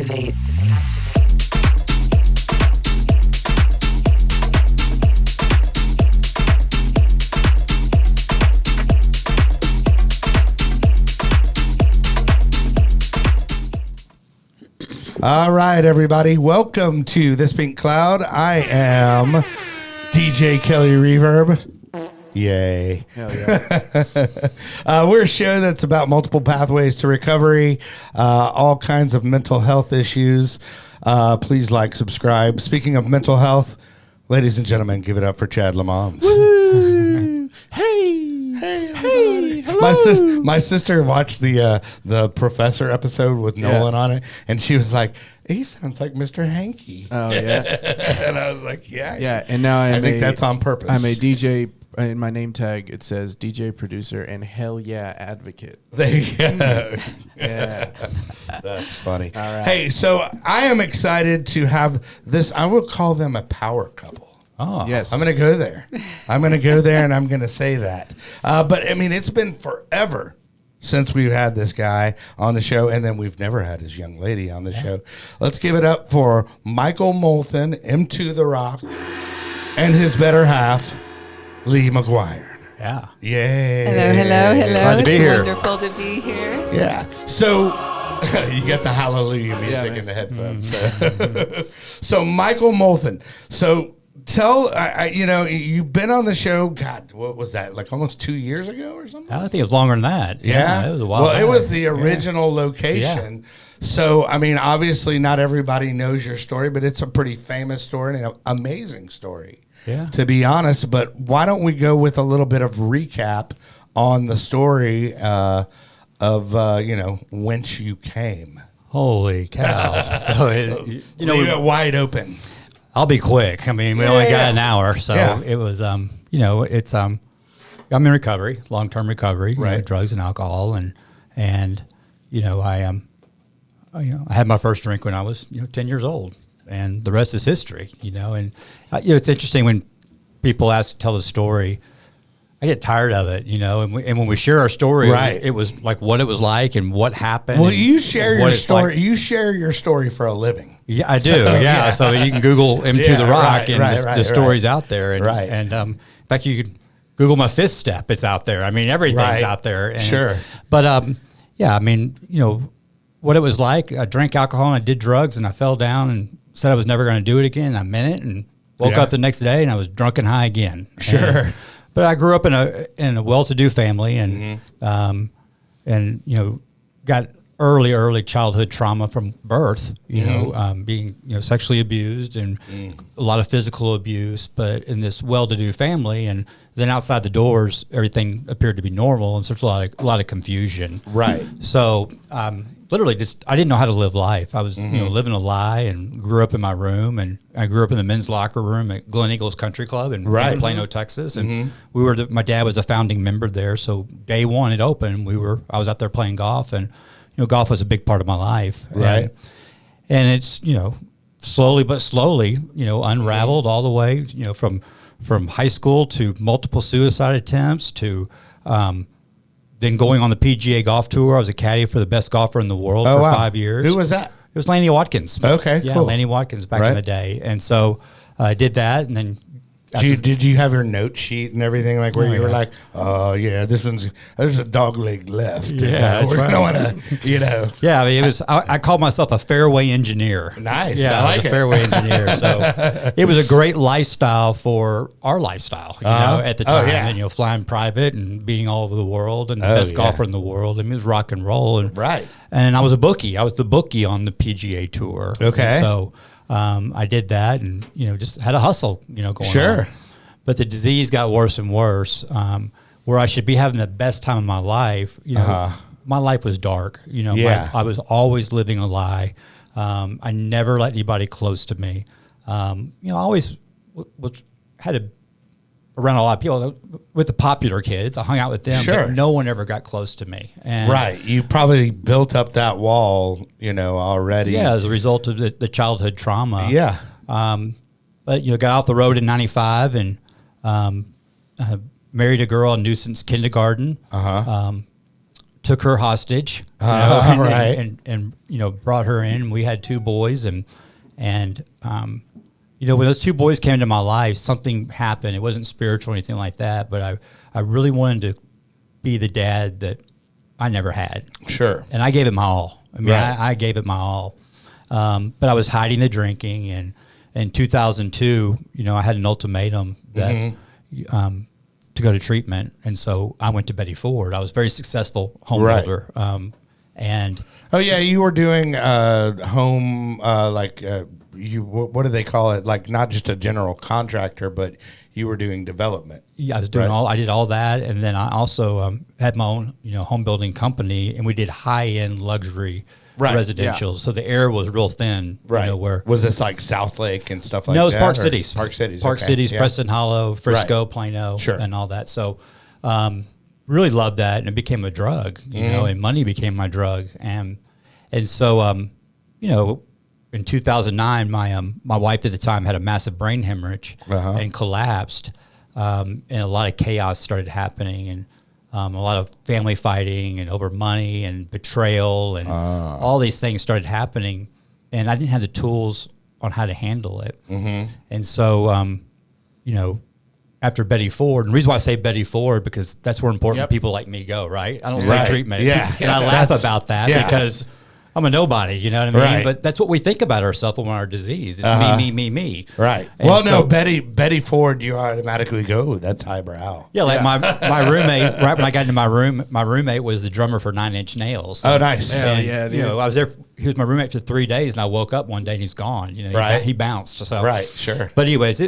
Activate. All right, everybody. Welcome to This Pink Cloud. I am DJ Kelly Reverb. Yay. Hell yeah. We're a show that's about multiple pathways to recovery, all kinds of mental health issues. Please like, subscribe. Speaking of mental health, ladies and gentlemen, give it up for Chad Lamont. Woo! Hey! Hey, my sister watched the Professor episode with Nolan on it, and she was like, "He sounds like Mr. Hanky." Oh yeah, and I was like, "Yeah, yeah." And now I think that's on purpose. I'm a DJ. In my name tag, it says DJ producer and hell yeah advocate. There you go. Yeah, that's funny. All right. Hey, so I am excited to have this. I will call them a power couple. Oh yes, I'm going to go there. I'm going to go there, and I'm going to say that. But I mean, it's been forever since we've had this guy on the show, and then we've never had his young lady on the show. Let's give it up for Michael Moulton, M2 The Rock, and his better half, Lee Mcguire. Yeah. Yay. Hello. Glad to be It's here. wonderful to be here. Yeah. So you got the hallelujah music in the headphones. So Michael Moulton. So tell, you've been on the show, God, what was that, like almost 2 years ago or something? I think it was longer than that. Yeah. It was a while Well, back. it was the original location. Yeah. So, I mean, obviously not everybody knows your story, but it's a pretty famous story and an amazing story, to be honest. But why don't we go with a little bit of recap on the story of whence you came. Holy cow. So, Leave it wide open. I'll be quick. I mean, we only got an hour. So it was, I'm in recovery, long-term recovery, right? Drugs and alcohol. And I had my first drink when I was, 10 years old, and the rest is history, and it's interesting when people tell the story. I get tired of it, and when we share our story, right. It was like what it was like and what happened. Well, you share your story. Like. You share your story for a living. Yeah, I do. So you can Google M2 The Rock, and the story's out there. And, in fact, you could Google my fifth step. It's out there. I mean, everything's out there. And, sure. But I mean, what it was like. I drank alcohol and I did drugs, and I fell down and said I was never going to do it again. I meant it, and woke up the next day and I was drunk and high again. Sure. But I grew up in a well-to-do family, and got early childhood trauma from birth. Being sexually abused and a lot of physical abuse. But in this well-to-do family, and then outside the doors, everything appeared to be normal, and so there's a lot of confusion. Right. So literally, I didn't know how to live life. I was living a lie, and grew up in my room, and I grew up in the men's locker room at Glen Eagles Country Club in Plano, Texas, and my dad was a founding member there. So day one it opened, I was out there playing golf, and golf was a big part of my life, right? And it's slowly but slowly unraveled all the way from high school to multiple suicide attempts to then going on the PGA golf tour. I was a caddy for the best golfer in the world for 5 years. Who was that? It was Lanny Watkins. Okay, yeah, cool. Lanny Watkins back in the day. And so I did that, and then Did you have your note sheet and everything, like where you were like, oh yeah, there's a dog leg left. Yeah, we're gonna want to, Yeah, I mean, it was. I called myself a fairway engineer. Nice. Yeah, I was a fairway engineer. So it was a great lifestyle for our lifestyle, at the time. And flying private and being all over the world and the best golfer in the world. I mean, it was rock and roll. And and I was a bookie. I was the bookie on the PGA tour. Okay. And so I did that, and just had a hustle, going on. But the disease got worse and worse. Where I should be having the best time of my life, my life was dark. I was always living a lie. I never let anybody close to me. I always had around a lot of people with the popular kids. I hung out with them, but no one ever got close to me. And you probably built up that wall, already. Yeah, as a result of the childhood trauma. Yeah. But got off the road in '95 and married a girl I knew since kindergarten. took her hostage, right. and brought her in. We had 2 boys, and when those 2 boys came into my life, something happened. It wasn't spiritual or anything like that, but I really wanted to be the dad that I never had. Sure. And I gave it my all. I mean, Right. I gave it my all. But I was hiding the drinking, and in 2002, I had an ultimatum that to go to treatment, and so I went to Betty Ford. I was a very successful home Right. builder, and Oh yeah, you were doing home what do they call it? Like not just a general contractor, but you were doing development. yeah, I was doing Right. I did all that, and then I also had my own home building company, and we did high end luxury Right. residential. Yeah. So the air was real thin. Right. Where Was this like South Lake and stuff like that? no, it's Park or- Cities. Park Cities. Park okay. Cities, Yeah. Preston Hollow, Frisco, Plano, Sure. and all that. So, really loved that, and it became a drug, and money became my drug, and so, in 2009, my wife at the time had a massive brain hemorrhage and collapsed, and a lot of chaos started happening, and a lot of family fighting and over money and betrayal and all these things started happening, and I didn't have the tools on how to handle it. And so, after Betty Ford, and the reason why I say Betty Ford, because that's where important Yep. people like me go, right? I don't Right. say treatment. Yeah. And I laugh about that because I'm a nobody, you know what I mean? Right. But that's what we think about ourselves when we're our disease. It's me. Right. And Well, so- no, Betty Ford, you automatically go. That's highbrow. Yeah, like my roommate, right when I got into my room, my roommate was the drummer for Nine Inch Nails. Oh, nice. Hell And, yeah, dude. I was there. He was my roommate for 3 days, and I woke up one day and he's gone. Right. He bounced. So Right, sure. But anyways,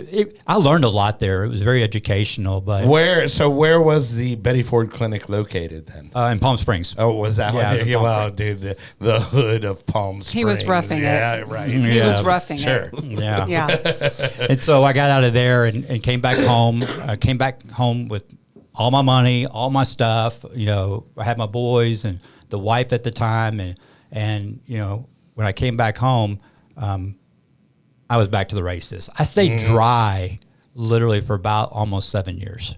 I learned a lot there. It was very educational. But Where was the Betty Ford clinic located then? in Palm Springs. Oh, was that Yeah, what? the Palm Well, dude, the hood of Palm Springs. He was roughing it. Yeah, right. He Yeah. was roughing Sure. it. Yeah. Yeah. And so I got out of there and came back home. I came back home with all my money, all my stuff. I had my boys and the wife at the time, and when I came back home, I was back to the races. I stayed dry literally for about almost 7 years.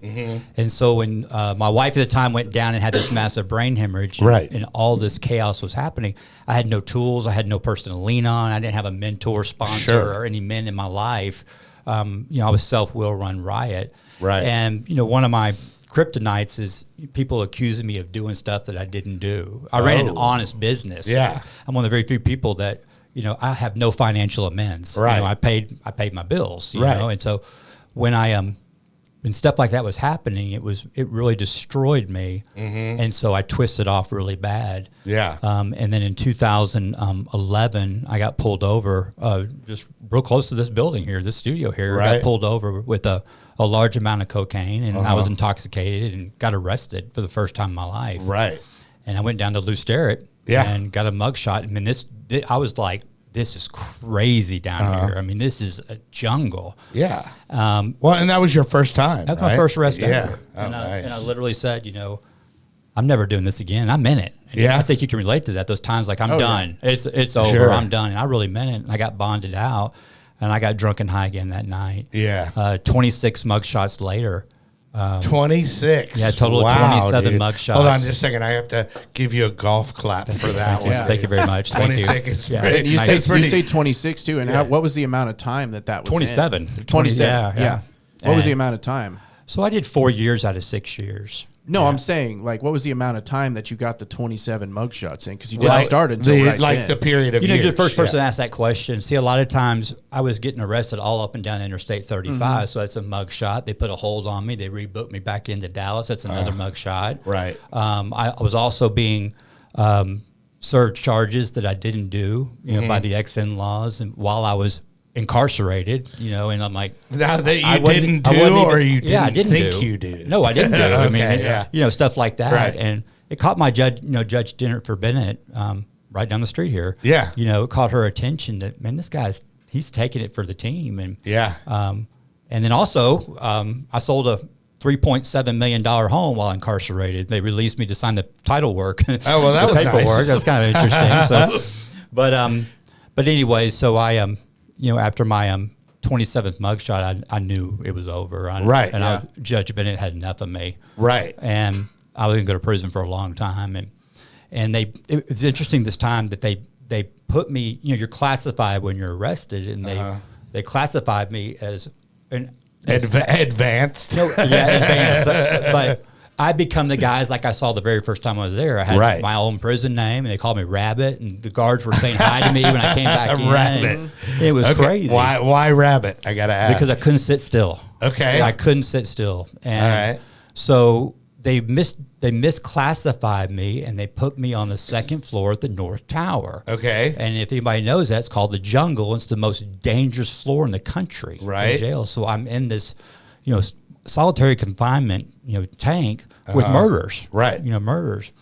And so when my wife at the time went down and had this massive brain hemorrhage, Right. and all this chaos was happening, I had no tools. I had no person to lean on. I didn't have a mentor, sponsor, Sure. or any men in my life. I was self-will run riot. Right. And, one of my kryptonites is people accusing me of doing stuff that I didn't do. I ran an honest business. Yeah. I'm one of the very few people that, I have no financial amends. Right. I paid my bills, Right. And so when when stuff like that was happening, it really destroyed me. And so I twisted off really bad. Yeah. And then in 2011, I got pulled over just real close to this building here, this studio here. I Right. got pulled over with a large amount of cocaine, and I was intoxicated and got arrested for the first time in my life. Right. And I went down to Lou Sterrett and got a mugshot. I mean, I was like, this is crazy down here. I mean, this is a jungle. Yeah. Well, and that was your first time. That's right? my first arrest Yeah. ever. Oh, and nice. I literally said, I'm never doing this again. I meant it. And Yeah. I think you can relate to that. Those times like, I'm Oh, done. It's over. Sure. I'm done. And I really meant it. And I got bonded out, and I got drunk and high again that night. Yeah. 26 mugshots later. 26. Yeah, total of 27 mugshots. Hold on just a second. I have to give you a golf clap for that one. Thank you very much. Thank you. 26 is Yeah. pretty. And you Nice. say it's pretty- you say 26 too, and what was the amount of time that was 27. in? 27. Yeah. What was the And- amount of time? So I did 4 years out of 6 years. No, I'm saying like what was the amount of time that you got the 27 mugshots in? Because you didn't Like start until the, right like then. the period of You're years. the first person Yeah. to ask that question. See, a lot of times I was getting arrested all up and down Interstate 35, so that's a mug shot. They put a hold on me. They rebooked me back into Dallas. That's another mug shot. Right. I was also being served charges that I didn't do, by the ex-in-laws, and while I was incarcerated, and I'm like, Now that I you wasn't- didn't I do, wasn't or even- you didn't, yeah, I didn't think do. you did? No, I didn't do. I mean, Okay, yeah. stuff like that. Right. And it caught my judge, Judge Jennifer Bennett, right down the street here. Yeah. It caught her attention that, man, this guy's, he's taking it for the team. And, Yeah. and then also, I sold a $3.7 million home while incarcerated. They released me to sign the title work. Oh, well, that the was paperwork. nice. That's kind of interesting. So, but anyway, so I, after my 27th mugshot, I knew it was over. Right, And yeah. Judge Bennett had enough of me. Right. And I was going to go to prison for a long time. And And it's interesting this time that they put me, you're classified when you're arrested, and they classified me as an advanced. No, yeah, advanced. But I become the guys like I saw the very first time I was there. I had my own prison name, and they called me Rabbit, and the guards were saying hi to me when I came back in. Rabbit. It was crazy. Why Rabbit? I gotta ask. Because I couldn't sit still. Okay. I couldn't sit still. And all right. So they misclassified me, and they put me on the second floor at the North Tower. Okay. And if anybody knows that, it's called the Jungle. It's the most dangerous floor in the country. Right. In jail. So I'm in this, solitary confinement, tank with murders. Right. Murders.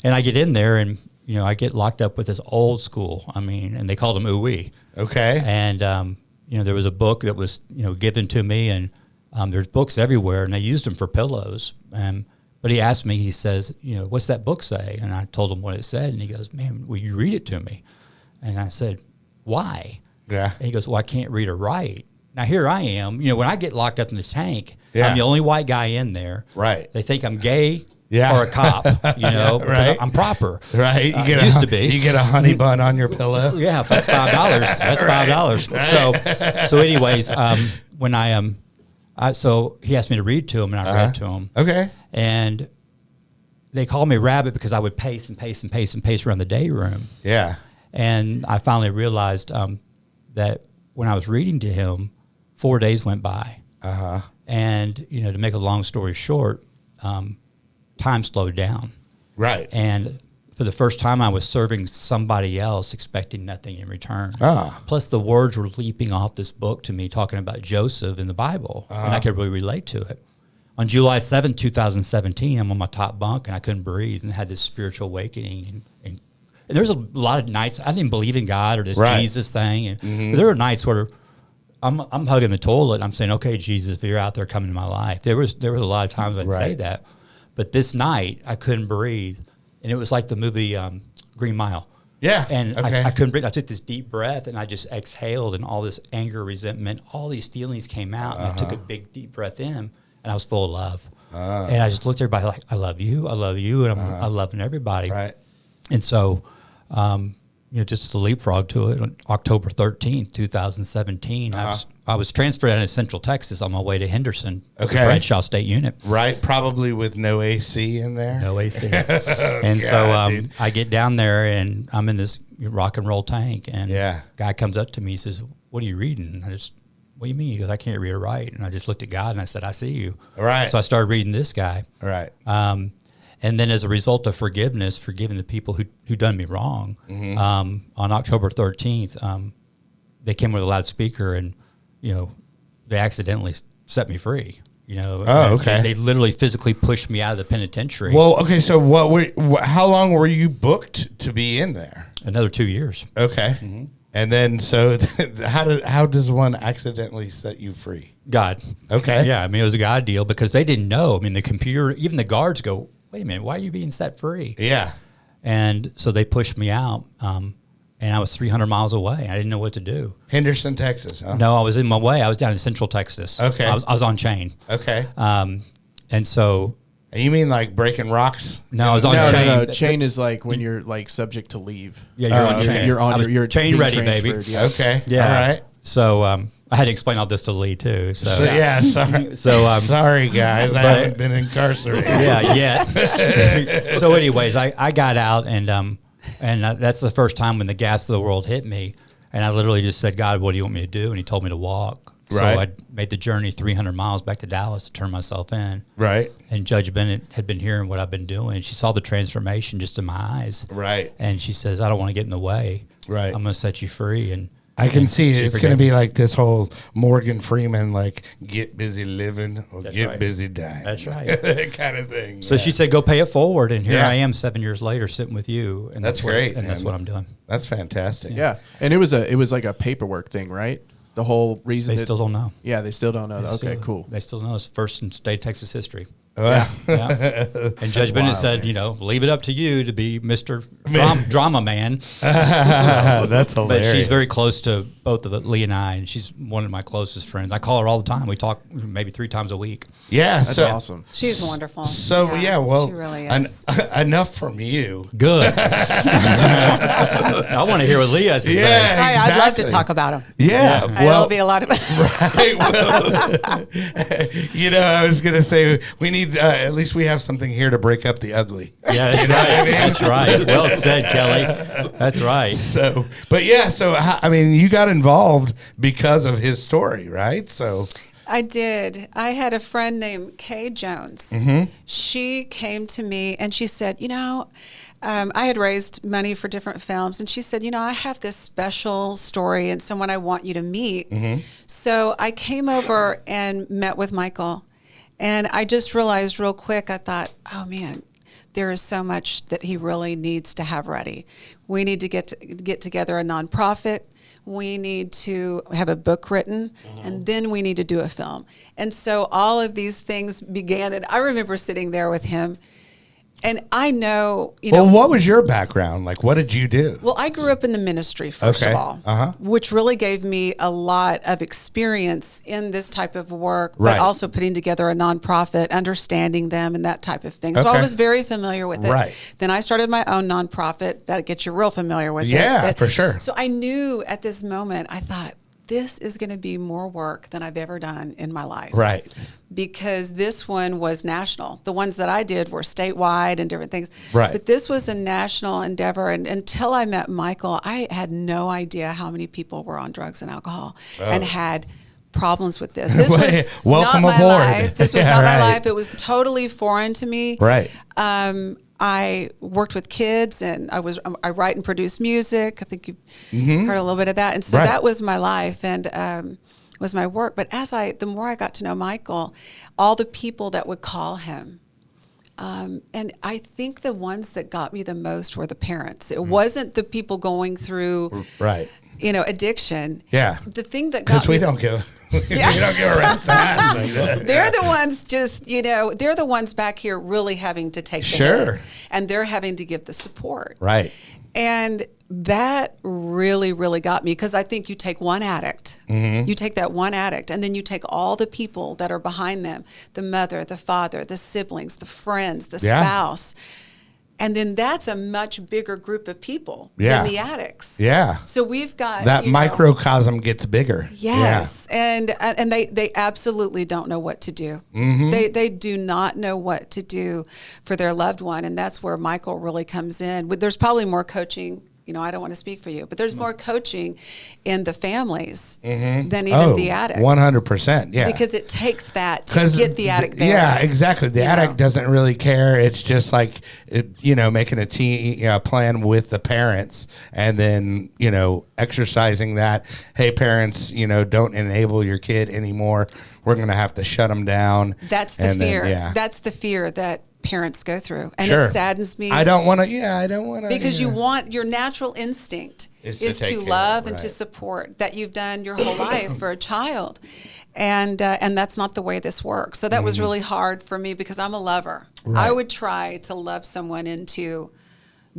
And I get in there, and I get locked up with this old school. And they called them ooey. Okay. And there was a book that was given to me, and there's books everywhere, and they used them for pillows. But he asked me, he says, what's that book say? And I told him what it said, and he goes, man, will you read it to me? And I said, why? Yeah. And he goes, well, I can't read or write. Now, here I am. When I get locked up in the tank, yeah. I'm the only white guy in there. Right. They think I'm gay yeah. or a cop, right. I'm proper. Right. You used to be. You get a honey bun on your pillow. Yeah, that's $5. That's $5. Right. So anyways, when so he asked me to read to him, and I read to him. Okay. And they called me Rabbit because I would pace and pace and pace and pace around the day room. Yeah. And I finally realized that when I was reading to him, 4 days went by. And, to make a long story short, time slowed down. Right. And for the first time, I was serving somebody else, expecting nothing in return. Plus, the words were leaping off this book to me, talking about Joseph in the Bible, and I could really relate to it. On July 7th, 2017, I'm on my top bunk, and I couldn't breathe, and had this spiritual awakening. And there's a lot of nights I didn't believe in God or this Jesus thing. And but there were nights where I'm hugging the toilet, and I'm saying, "Okay, Jesus, if you're out there, come into my life." There was a lot of times I'd say that, but this night I couldn't breathe. And it was like the movie Green Mile. Yeah. And I couldn't breathe. I took this deep breath, and I just exhaled, and all this anger, resentment, all these feelings came out. And I took a big, deep breath in, and I was full of love. And I just looked at everybody like, I love you, and I'm loving everybody. Right. And so, just to leapfrog to it, on October 13th, 2017, I was transferred out of Central Texas on my way to Henderson, Bradshaw State Unit. Right, probably with no AC in there. No AC. And so I get down there, and I'm in this rock and roll tank, and guy comes up to me, he says, "What are you reading?" What do you mean? He goes, "I can't read or write." And I just looked at God, and I said, "I see you." Right. So I started reading this guy. Right. And then as a result of forgiveness, forgiving the people who done me wrong, on October 13th, they came with a loudspeaker, and, they accidentally set me free. They literally physically pushed me out of the penitentiary. Well, okay, so how long were you booked to be in there? Another 2 years. Okay. And then, so how does one accidentally set you free? God. Okay. Yeah, it was a God deal because they didn't know. The computer, even the guards go, "Wait a minute, why are you being set free?" Yeah. And so they pushed me out, and I was 300 miles away. I didn't know what to do. Henderson, Texas, huh? No, I was in my way. I was down in Central Texas. Okay. I was on chain. Okay. And so... You mean like breaking rocks? No, I was on chain. No. Chain is like when you're like subject to leave. Yeah, you're on chain. You're chain ready, baby. Yeah. Okay. Yeah. All right. So I had to explain all this to Lee too. So sorry. So sorry guys, I haven't been incarcerated. Yeah, yet. So anyways, I got out, and that's the first time when the gas of the world hit me, and I literally just said, "God, what do you want me to do?" And he told me to walk. So I made the journey 300 miles back to Dallas to turn myself in. Right. And Judge Bennett had been hearing what I've been doing. She saw the transformation just in my eyes. Right. And she says, "I don't want to get in the way. Right. I'm going to set you free." And I can see it's going to be like this whole Morgan Freeman, like, get busy living or get busy dying. That's right. kind of thing. So she said, "Go pay it forward." And here I am 7 years later sitting with you. And that's great. And that's what I'm doing. That's fantastic. Yeah. And it was like a paperwork thing, right? The whole reason they still don't know. Yeah, they still don't know. Okay, cool. They still don't know. It's first in state of Texas history. Yeah. And Judge Bennett said, leave it up to you to be Mr. Drama Man. That's hilarious. But she's very close to both of Lee and I, and she's one of my closest friends. I call her all the time. We talk maybe 3 times a week. Yeah, that's awesome. She's wonderful. So well, she really is. Enough from you. Good. I want to hear what Lee has to say. Exactly. I'd love to talk about him. Yeah, It'll be a lot of. Right. Well, I was gonna say we need at least we have something here to break up the ugly. Yeah, that's right. That's right. Well said, Kelly. That's right. So, but yeah, you got involved because of his story, right? So. I did. I had a friend named Kay Jones. Mm-hmm. She came to me and she said, I had raised money for different films. And she said, I have this special story and someone I want you to meet. Mm-hmm. So I came over and met with Michael. And I just realized real quick, I thought, oh, man, there is so much that he really needs to have ready. We need to get together a nonprofit. We need to have a book written, and then we need to do a film. And so all of these things began, and I remember sitting there with him, and I know, Well, what was your background? Like, what did you do? Well, I grew up in the ministry, first of all, which really gave me a lot of experience in this type of work, but also putting together a nonprofit, understanding them and that type of thing. So I was very familiar with it. Right. Then I started my own nonprofit. That gets you real familiar with it. Yeah, for sure. So I knew at this moment, I thought, this is going to be more work than I've ever done in my life. Right. Because this one was national. The ones that I did were statewide and different things. Right. But this was a national endeavor. And until I met Michael, I had no idea how many people were on drugs and alcohol and had problems with this. This was Welcome not aboard. my life. This was not my life. It was totally foreign to me. Right. I worked with kids, and I write and produce music. I think you've heard a little bit of that, and so that was my life and was my work. But the more I got to know Michael, all the people that would call him, and I think the ones that got me the most were the parents. It wasn't the people going through, addiction. Yeah, the thing that got me, because we don't go. We don't go around fast like that. They're the ones they're the ones back here really having to take the hit, and they're having to give the support. Right. And that really, really got me, because I think you take one addict, you take that one addict, and then you take all the people that are behind them, the mother, the father, the siblings, the friends, the spouse. And then that's a much bigger group of people than the addicts. Yeah. So we've got that microcosm gets bigger. Yes. Yeah. And they absolutely don't know what to do. They do not know what to do for their loved one. And that's where Michael really comes in. There's probably more coaching. I don't want to speak for you, but there's more coaching in the families than even the addicts. 100%. Yeah. Because it takes that to get the addict there. Yeah, exactly. The addict doesn't really care. It's just like, making a team plan with the parents, and then, exercising that. Hey, parents, don't enable your kid anymore. We're going to have to shut them down. That's the fear. That's the fear that parents go through, and it saddens me. I don't want to. Because you want, your natural instinct is to love and to support, that you've done your whole life for a child, and that's not the way this works. So that was really hard for me, because I'm a lover. I would try to love someone into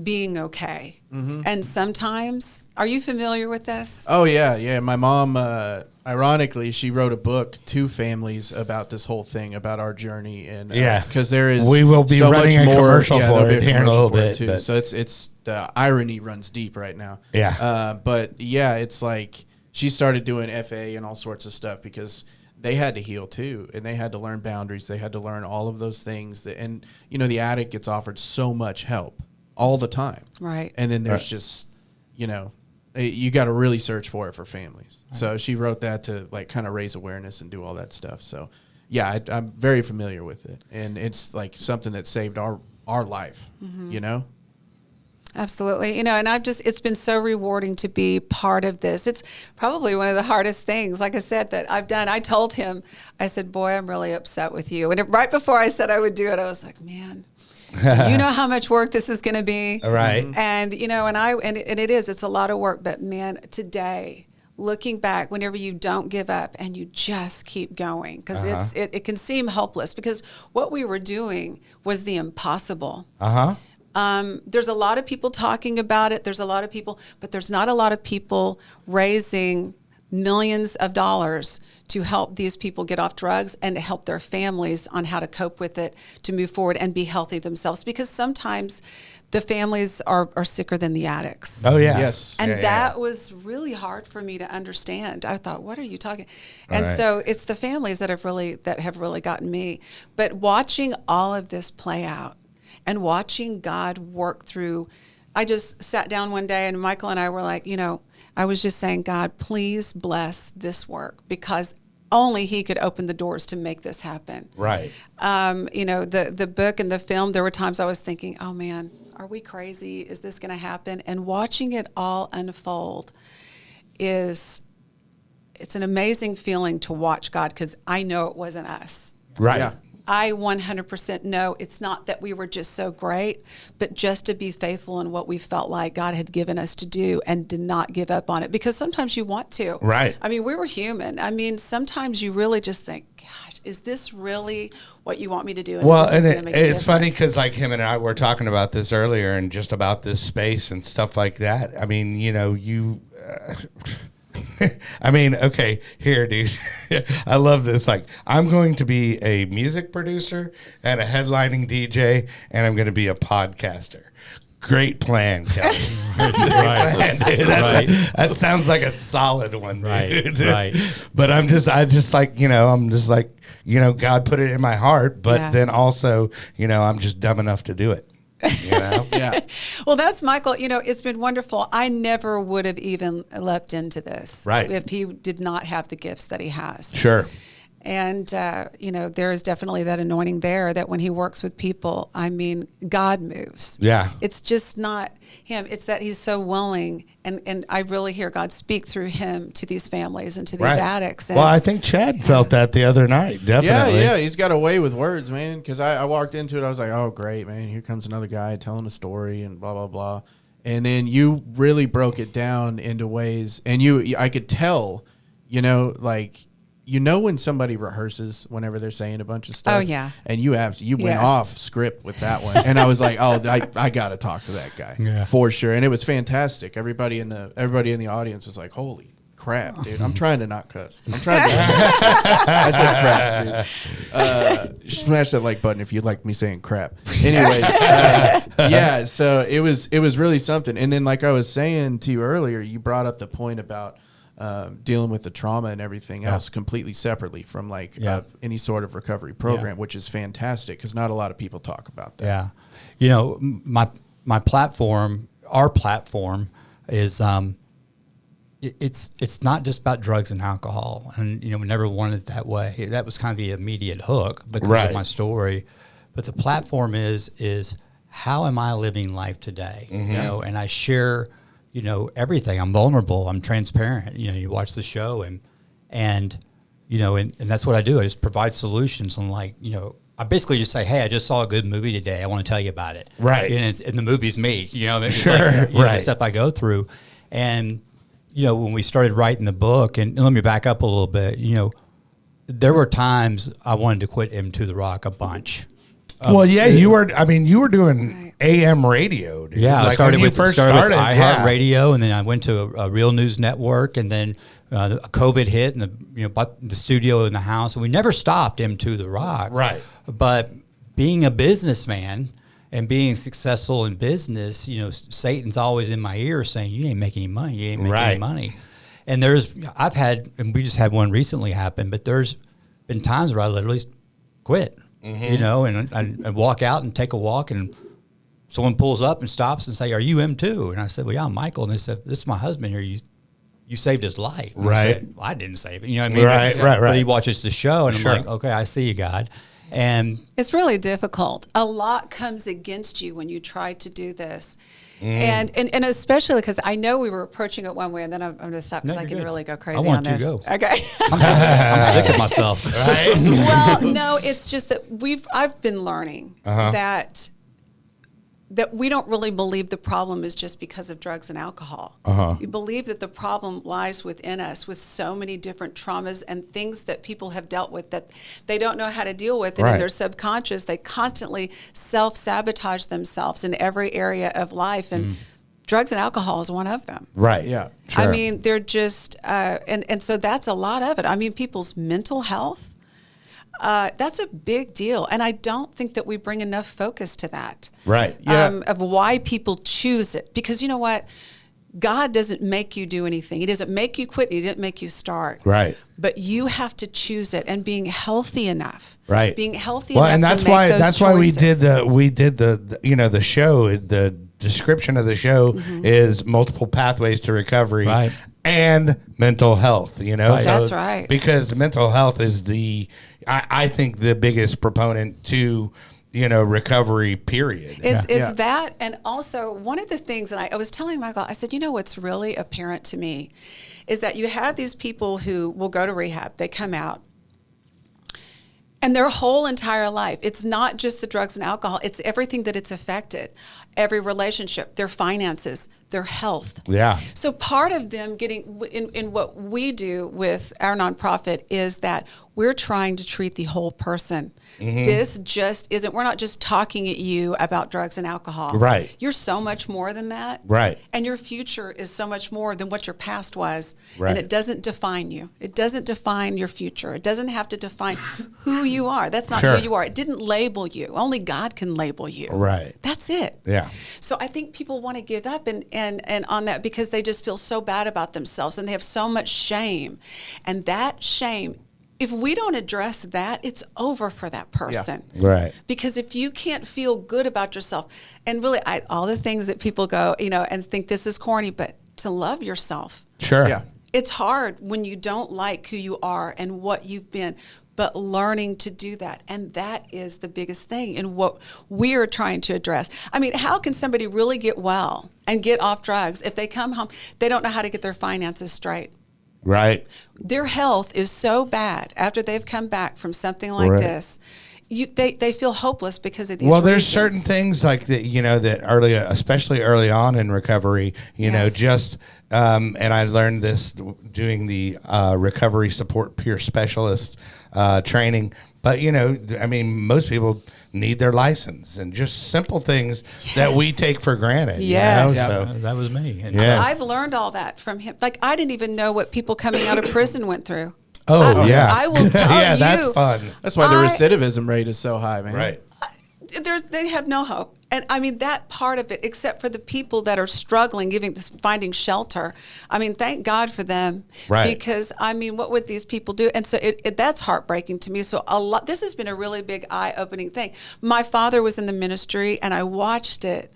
being okay, and sometimes, are you familiar with this? Oh yeah. My mom, ironically, she wrote a book to families about this whole thing, about our journey, and because we will be so running much a more, commercial for it here in a little bit too. So it's the irony runs deep right now. But it's like she started doing FA and all sorts of stuff, because they had to heal too, and they had to learn boundaries. They had to learn all of those things and the addict gets offered so much help all the time, right? And then there's just you got to really search for it for families. Right. So she wrote that to kind of raise awareness and do all that stuff. So I'm very familiar with it, and it's like something that saved our life. Absolutely. And it's been so rewarding to be part of this. It's probably one of the hardest things, like I said, that I've done. I told him, I said, boy, I'm really upset with you. And right before I said I would do it, I was like, man, you know how much work this is going to be. Right. And, and it is, it's a lot of work, but man, today, looking back, whenever you don't give up and you just keep going, because it can seem hopeless, because what we were doing was the impossible. There's a lot of people talking about it. There's a lot of people, but there's not a lot of people raising millions of dollars to help these people get off drugs and to help their families on how to cope with it, to move forward and be healthy themselves. Because sometimes the families are sicker than the addicts. Oh, yeah. Yes. And that was really hard for me to understand. I thought, what are you talking? And so it's the families that have really gotten me. But watching all of this play out and watching God work through, I just sat down one day and Michael and I were like, I was just saying, God, please bless this work, because only He could open the doors to make this happen. Right. The book and the film, there were times I was thinking, oh man, are we crazy? Is this going to happen? And watching it all unfold it's an amazing feeling to watch God, because I know it wasn't us. Right. Yeah. I 100% know it's not that we were just so great, but just to be faithful in what we felt like God had given us to do and did not give up on it, because sometimes you want to. Right. I mean, we were human. I mean, sometimes you really just think, gosh, is this really what you want me to do? Well, and it's funny because like him and I were talking about this earlier, and just about this space and stuff like that. I mean, I mean, okay, here, dude. I love this. Like, I'm going to be a music producer and a headlining DJ, and I'm going to be a podcaster. Great plan, Kelly. Right. That sounds like a solid one, dude. Right. But God put it in my heart, but then also, I'm just dumb enough to do it. Yeah. Well, that's Michael. It's been wonderful. I never would have even leapt into this if he did not have the gifts that he has. Sure. And, there is definitely that anointing there, that when he works with people, I mean, God moves. Yeah. It's just not him. It's that he's so willing. And I really hear God speak through him to these families and to these addicts. And, well, I think Chad felt that the other night. Definitely. Yeah. He's got a way with words, man. Because I walked into it. I was like, oh, great, man. Here comes another guy telling a story and blah, blah, blah. And then you really broke it down into ways. And I could tell, when somebody rehearses whenever they're saying a bunch of stuff. Oh, yeah. And you went off script with that one. And I was like, oh, I got to talk to that guy for sure. And it was fantastic. Everybody in the audience was like, holy crap, dude. I'm trying to not cuss. I said crap, dude. Smash that like button if you like me saying crap. Anyways, so it was really something. And then like I was saying to you earlier, you brought up the point about dealing with the trauma and everything else completely separately from any sort of recovery program, which is fantastic because not a lot of people talk about that. Yeah. My platform, our platform is, it's not just about drugs and alcohol, and we never wanted it that way. That was kind of the immediate hook because of my story. But the platform is how am I living life today? Mm-hmm. And I share everything. I'm vulnerable. I'm transparent. You watch the show and that's what I do. I just provide solutions. And I basically just say, hey, I just saw a good movie today. I want to tell you about it. Right. And the movie's me. It's sure. The stuff I go through. And when we started writing the book, and let me back up a little bit. There were times I wanted to quit Into the Rock a bunch. You were doing AM radio, dude. Yeah, I started with iHeartRadio, and then I went to a Real News Network, and then COVID hit, and bought the studio in the house, and we never stopped Into the Rock. Right. But being a businessman and being successful in business, Satan's always in my ear saying, "You ain't making any money. You ain't making any money." And and we just had one recently happen, but there's been times where I literally quit. Mm-hmm. And I walk out and take a walk, and someone pulls up and stops and say, "Are you him too?" And I said, "Well, yeah, I'm Michael." And they said, "This is my husband here. You saved his life." And I said, well, I didn't save it. You know what I mean? Right. But he watches the show, and I'm like, okay, I see you, God. And it's really difficult. A lot comes against you when you try to do this. And especially because I know we were approaching it one way, and then I'm going to stop because I can really go crazy on this. I want to go. Okay. I'm sick of myself. Right? Well, no, it's just that I've been learning that that we don't really believe the problem is just because of drugs and alcohol. We believe that the problem lies within us with so many different traumas and things that people have dealt with that they don't know how to deal with. And in their subconscious, they constantly self-sabotage themselves in every area of life. And drugs and alcohol is one of them. Right. Yeah. Sure. I mean, they're just, and so that's a lot of it. I mean, people's mental health, that's a big deal. And I don't think that we bring enough focus to that. Right. Yeah. Of why people choose it. Because you know what? God doesn't make you do anything. He doesn't make you quit. He didn't make you start. Right. But you have to choose it, and being healthy enough. Right. Being healthy well, enough and that's to make why those that's why choices. we did the you know, the show, the description of the show is multiple pathways to recovery. Right. And mental health, you know. Right. So, That's right. Because mental health is I think the biggest proponent to, you know, recovery, period. It's that, and also one of the things, and I was telling Michael, I said, you know what's really apparent to me is that you have these people who will go to rehab, they come out, and their whole entire life, it's not just the drugs and alcohol, it's everything that it's affected. Every relationship, their finances, their health. Yeah. So part of them getting, in what we do with our nonprofit is that we're trying to treat the whole person. This just isn't, we're not just talking at you about drugs and alcohol. Right. You're so much more than that. Right. And your future is so much more than what your past was. Right. And it doesn't define you. It doesn't define your future. It doesn't have to define who you are. That's not Sure. who you are. It didn't label you. Only God can label you. Right. That's it. Yeah. So I think people want to give up and on that because they just feel so bad about themselves and they have so much shame. And that shame, if we don't address that, it's over for that person. Yeah. Right. Because if you can't feel good about yourself, and really all the things that people go, you know, and think this is corny, but to love yourself. Sure. Yeah. It's hard when you don't like who you are and what you've been, but learning to do that. And that is the biggest thing in what we're trying to address. I mean, how can somebody really get well and get off drugs if they come home, they don't know how to get their finances straight? Right. Their health is so bad after they've come back from something like this. They feel hopeless because of these there's reasons. certain things like that, you know, that especially early on in recovery, you know, just, and I learned this doing the recovery support peer specialist training. But, you know, I mean, most people need their license and just simple things that we take for granted. Yes. You know? Yeah, So, that was me. And I've learned all that from him. Like, I didn't even know what people coming out of prison went through. yeah. I will tell yeah, you. that's fun. That's why the recidivism rate is so high, man. Right. They have no hope. And I mean, that part of it, except for the people that are struggling, finding shelter. I mean, thank God for them. Right. Because, I mean, what would these people do? And so that's heartbreaking to me. So this has been a really big eye-opening thing. My father was in the ministry, and I watched it,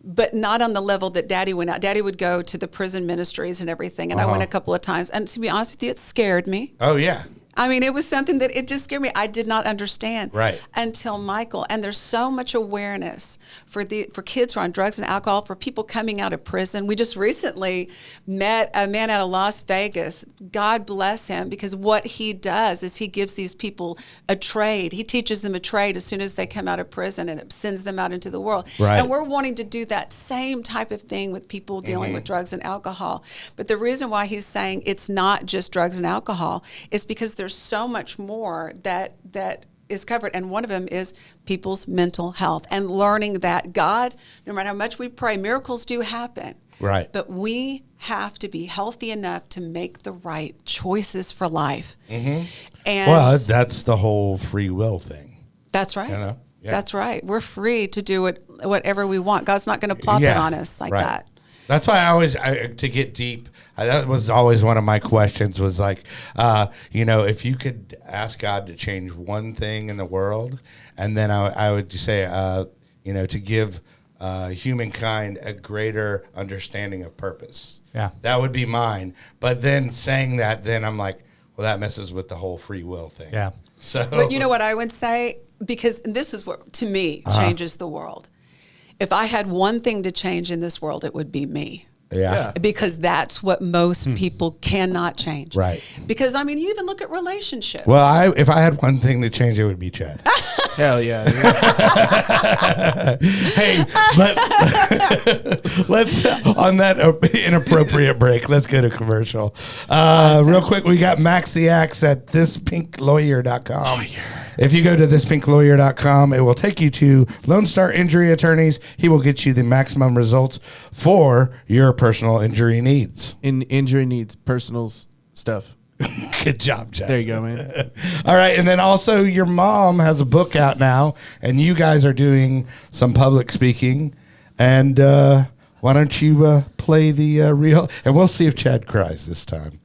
but not on the level that Daddy went out. Daddy would go to the prison ministries and everything, and I went a couple of times. And to be honest with you, it scared me. Oh, yeah. I mean, it was something that it just scared me. I did not understand until Michael. And there's so much awareness for kids who are on drugs and alcohol, for people coming out of prison. We just recently met a man out of Las Vegas. God bless him, because what he does is he gives these people a trade. He teaches them a trade as soon as they come out of prison, and it sends them out into the world. Right. And we're wanting to do that same type of thing with people dealing with drugs and alcohol. But the reason why he's saying it's not just drugs and alcohol is because there's so much more that is covered, and one of them is people's mental health and learning that God, no matter how much we pray, miracles do happen. Right. But we have to be healthy enough to make the right choices for life. And that's the whole free will thing. That's right. You know? Yeah. That's right. We're free to do whatever we want. God's not going to plop it on us like that. That's why to get deep, that was always one of my questions was like, you know, if you could ask God to change one thing in the world, and then I would say, you know, to give humankind a greater understanding of purpose. Yeah. That would be mine. But then saying that, then I'm like, well, that messes with the whole free will thing. Yeah. So, But you know what I would say? Because this is what, to me, changes the world. If I had one thing to change in this world, it would be me. Yeah. Because that's what most people cannot change. Right. Because, I mean, you even look at relationships. Well, if I had one thing to change, it would be Chad. Hell yeah. Hey, let's on that inappropriate break, let's go to commercial. Real quick, we got Max the Axe at thispinklawyer.com. If you go to thispinklawyer.com, it will take you to Lone Star Injury Attorneys. He will get you the maximum results for your personal injury needs. Injury needs, personal stuff. Good job, Jack. There you go, man. All right, and then also your mom has a book out now, and you guys are doing some public speaking. And why don't you play the real, and we'll see if Chad cries this time.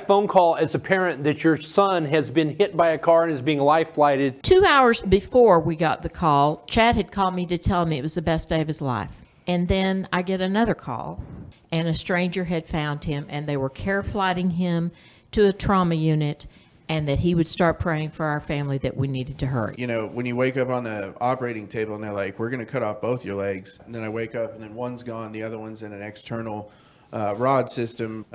Phone call as a parent that your son has been hit by a car and is being life flighted. 2 hours before we got the call, Chad had called me to tell me it was the best day of his life. And then I get another call, and a stranger had found him, and they were care flighting him to a trauma unit, and that he would start praying for our family that we needed to hurry. You know, when you wake up on the operating table and they're like, we're going to cut off both your legs. And then I wake up and then one's gone, the other one's in an external rod system.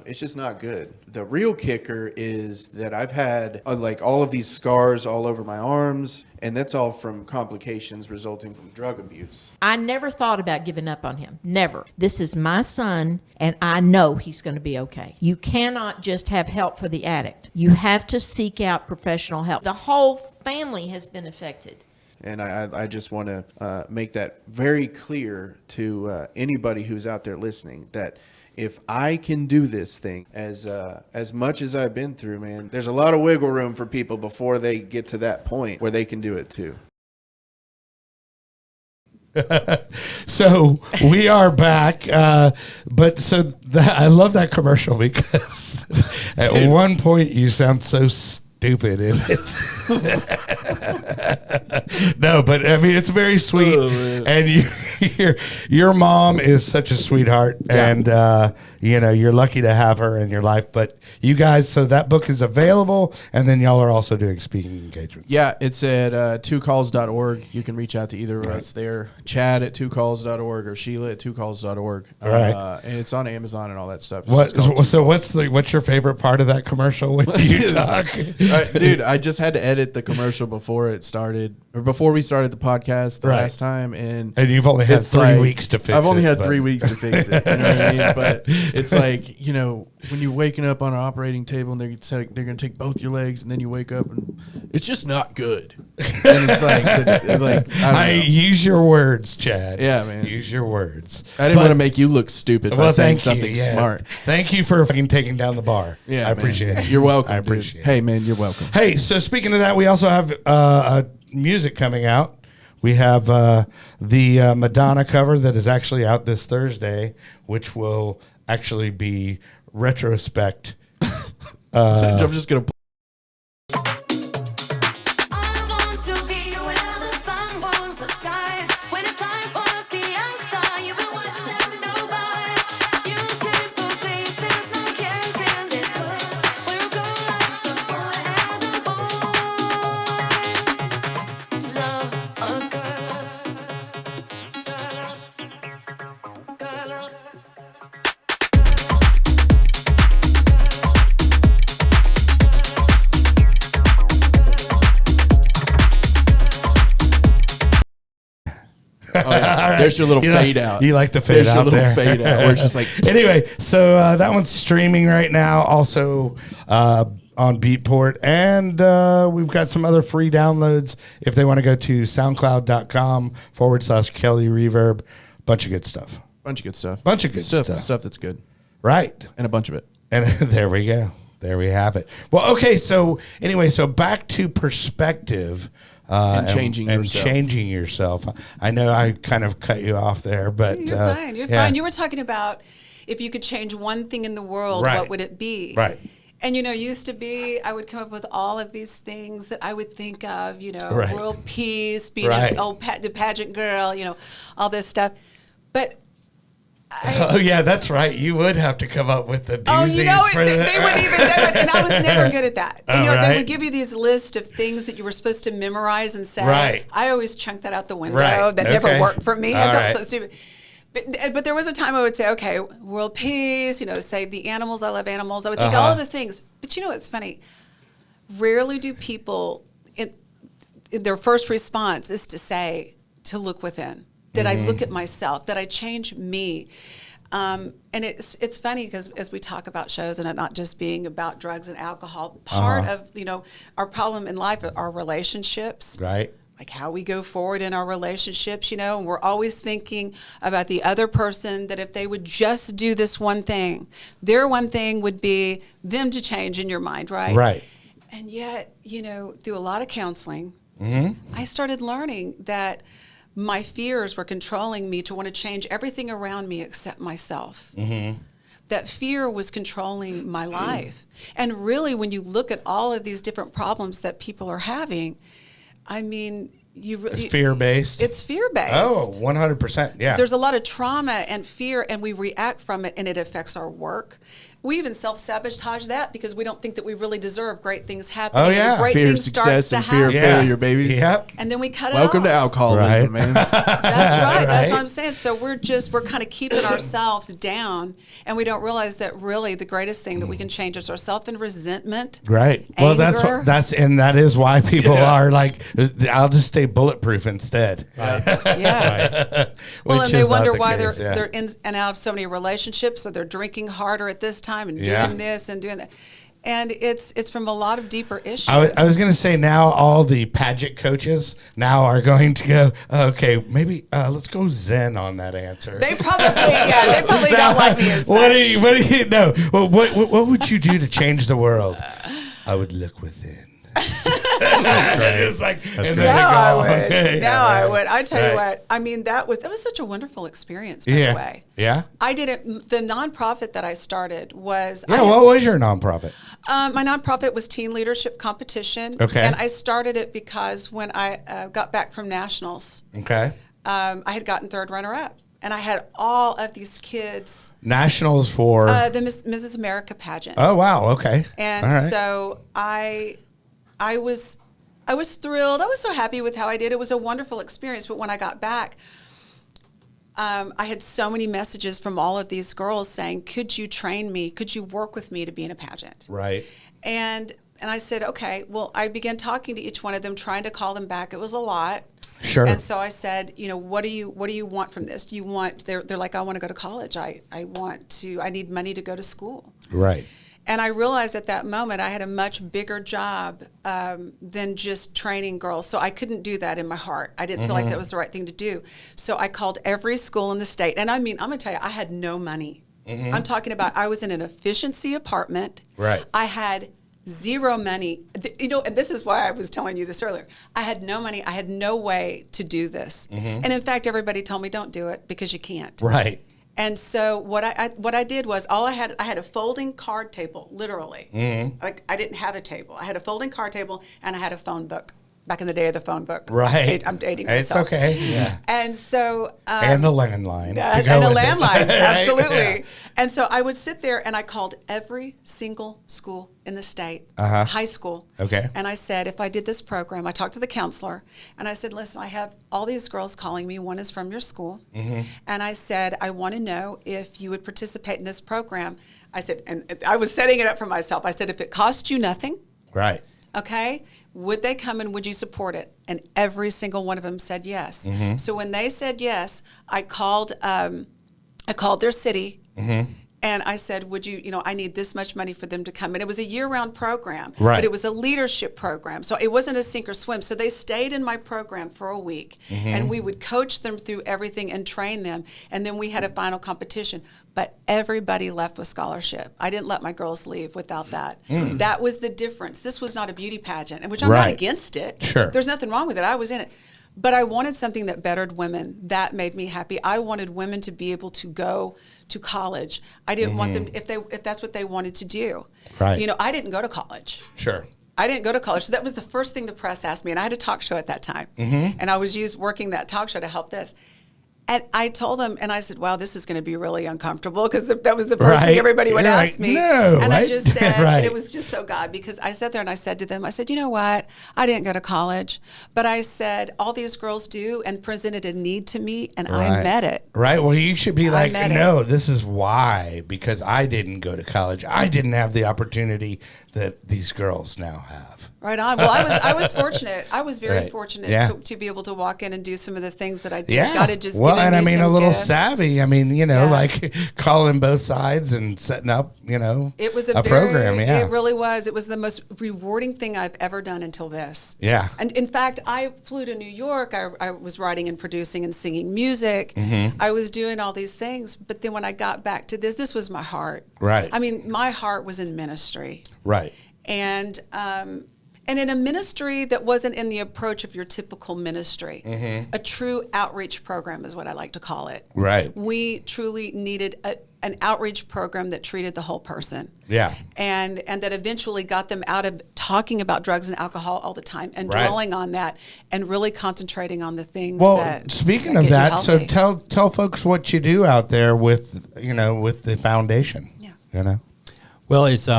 It's just not good. The real kicker is that I've had like all of these scars all over my arms, and that's all from complications resulting from drug abuse. I never thought about giving up on him. Never. This is my son, and I know he's going to be okay. You cannot just have help for the addict. You have to seek out professional help. The whole family has been affected. And I just want to make that very clear to anybody who's out there listening, that if I can do this thing as much as I've been through, man, there's a lot of wiggle room for people before they get to that point where they can do it too. So we are back, but I love that commercial because at one point you sound so stupid in it. No, but I mean, it's very sweet. And your mom is such a sweetheart. Yeah. And, you're lucky to have her in your life. But you guys, so that book is available. And then y'all are also doing speaking engagements. Yeah, it's at twocalls.org. You can reach out to either of us there. Chad at twocalls.org or Sheila at twocalls.org. All right. And it's on Amazon and all that stuff. What's your favorite part of that commercial when you talk? Dude, I just had to edit the commercial before it started, or before we started the podcast the last time, and you've only had 3 weeks to fix it. I've only had 3 weeks to fix it. You know what I mean? But it's like, when you're waking up on an operating table and they're going to take both your legs, and then you wake up and it's just not good. And it's like, I use your words, Chad. Yeah, man. Use your words. I didn't want to make you look stupid by saying something smart. Thank you for fucking taking down the bar. Yeah, I appreciate it. You're welcome. I appreciate it. Hey, man, you're welcome. Hey, so speaking of that, we also have music coming out. We have the Madonna cover that is actually out this Thursday, which will actually be retrospect. I'm just going to There's your little fade out. You like the fade out there. There's your little fade out where it's just like... Anyway, so that one's streaming right now. Also on Beatport. And we've got some other free downloads if they want to go to soundcloud.com/Kelly Reverb. Bunch of good stuff. Bunch of good stuff. Stuff that's good. Right. And a bunch of it. And there we go. There we have it. Well, okay. So anyway, back to perspective. And changing yourself. I know I kind of cut you off there, but you're fine. You're fine. You were talking about if you could change one thing in the world, what would it be? Right. And used to be, I would come up with all of these things that I would think of, world peace, being the pageant girl, all this stuff. But that's right. You would have to come up with the doozies they would, and I was never good at that. They would give you these lists of things that you were supposed to memorize and say. Right. I always chunked that out the window. That never worked for me. I felt so stupid. But there was a time I would say, okay, world peace, save the animals. I love animals. I would think all of the things. But it's funny. Rarely do people, in their first response is to look within. Did I look at myself? Did I change me? And it's funny because as we talk about shows and it not just being about drugs and alcohol, part of, our problem in life are relationships. Right. Like how we go forward in our relationships, and we're always thinking about the other person, that if they would just do this one thing, their one thing would be them to change in your mind, right? Right. And yet, through a lot of counseling, I started learning that my fears were controlling me to want to change everything around me except myself. That fear was controlling my life. And really, when you look at all of these different problems that people are having, I mean, it's fear-based. It's fear-based. Oh, 100%. Yeah. There's a lot of trauma and fear, and we react from it, and it affects our work. We even self-sabotage that because we don't think that we really deserve great things happening. Oh, yeah. Great Fear of things success and to fear of happen. failure, baby. Yep. And then we cut Welcome it to off. alcoholism, man. That's right. That's Right. what I'm saying. So we're kind of keeping ourselves down, and we don't realize that really the greatest thing that we can change is ourselves and resentment. Right. Well, Anger. that is why people are like, I'll just stay bulletproof instead. Yeah. Well, Which and they is not wonder the why case, they're in and out of so many relationships, so they're drinking harder at this time and doing this and doing that. And it's from a lot of deeper issues. I was going to say now all the pageant coaches now are going to go, okay, maybe let's go Zen on that answer. They probably don't like me as much. What do you know? What would you do to change the world? I would look within. It's like, and then they Now go, I would. okay, Now yeah, I would. I tell you right. what. I mean, that was such a wonderful experience. By the way, Yeah. I did it. The nonprofit that I started was. Yeah. What was your nonprofit? My nonprofit was Teen Leadership Competition. Okay. And I started it because when I got back from nationals, Okay. I had gotten third runner-up. And I had all of these kids. Nationals for The Mrs. America pageant. Oh wow. Okay. And All right. so I was thrilled. I was so happy with how I did. It was a wonderful experience. But when I got back, I had so many messages from all of these girls saying, "Could you train me? Could you work with me to be in a pageant?" Right. And I said, "Okay." Well, I began talking to each one of them, trying to call them back. It was a lot. Sure. And so I said, what do you want from this? Do you want? They're like, I want to go to college. I need money to go to school. Right. And I realized at that moment I had a much bigger job than just training girls. So I couldn't do that in my heart. I didn't feel like that was the right thing to do. So I called every school in the state. And I mean, I'm going to tell you, I had no money. I'm talking about I was in an efficiency apartment. Right. I had zero money. And this is why I was telling you this earlier. I had no money. I had no way to do this. And in fact, everybody told me, don't do it because you can't. Right. And so what I did was I had a folding card table, literally. Like I didn't have a table. I had a folding card table and I had a phone book. Back in the day of the phone book. Right. I'm dating It's myself. okay. Yeah. And so And the landline. and a landline, absolutely. Yeah. And so I would sit there and I called every single school in the state, high school. Okay. And I said, if I did this program, I talked to the counselor and I said, listen, I have all these girls calling me. One is from your school. And I said, I want to know if you would participate in this program. I said, and I was setting it up for myself. I said, if it cost you nothing, Right. okay, would they come and would you support it? And every single one of them said yes. So when they said yes, I called their city and I said, would you, I need this much money for them to come. And it was a year-round program, Right. but it was a leadership program. So it wasn't a sink or swim. So they stayed in my program for a week and we would coach them through everything and train them. And then we had a final competition. But everybody left with scholarship. I didn't let my girls leave without that. That was the difference. This was not a beauty pageant, which I'm not Right. against it. Sure. There's nothing wrong with it. I was in it. But I wanted something that bettered women. That made me happy. I wanted women to be able to go to college. I didn't want them, if that's what they wanted to do. Right. I didn't go to college. Sure. I didn't go to college. So that was the first thing the press asked me. And I had a talk show at that time. And I was working that talk show to help this. And I told him, and I said, wow, this is going to be really uncomfortable, because that was the first thing everybody would ask me. No, and right? I just said, and it was just so God, because I sat there and I said to them, I said, you know what? I didn't go to college, but I said, all these girls do, and presented a need to me, and I met it. Right. Well, you should be like, no, this is why, because I didn't go to college. I didn't have the opportunity that these girls now have. Right on. Well, I was fortunate. I was very fortunate to be able to walk in and do some of the things that I did. Yeah. God had just well, given and I me mean, some a little gifts. savvy. I mean, like calling both sides and setting up, it was a program. Yeah. It really was. It was the most rewarding thing I've ever done until this. Yeah. And in fact, I flew to New York. I was writing and producing and singing music. I was doing all these things. But then when I got back to this was my heart. Right. I mean, my heart was in ministry. Right. And in a ministry that wasn't in the approach of your typical ministry, a true outreach program is what I like to call it. Right. We truly needed an outreach program that treated the whole person. Yeah. And that eventually got them out of talking about drugs and alcohol all the time and dwelling on that and really concentrating on the things that speaking that of get you that, so healthy. tell folks what you do out there with the foundation. Yeah. Well, it's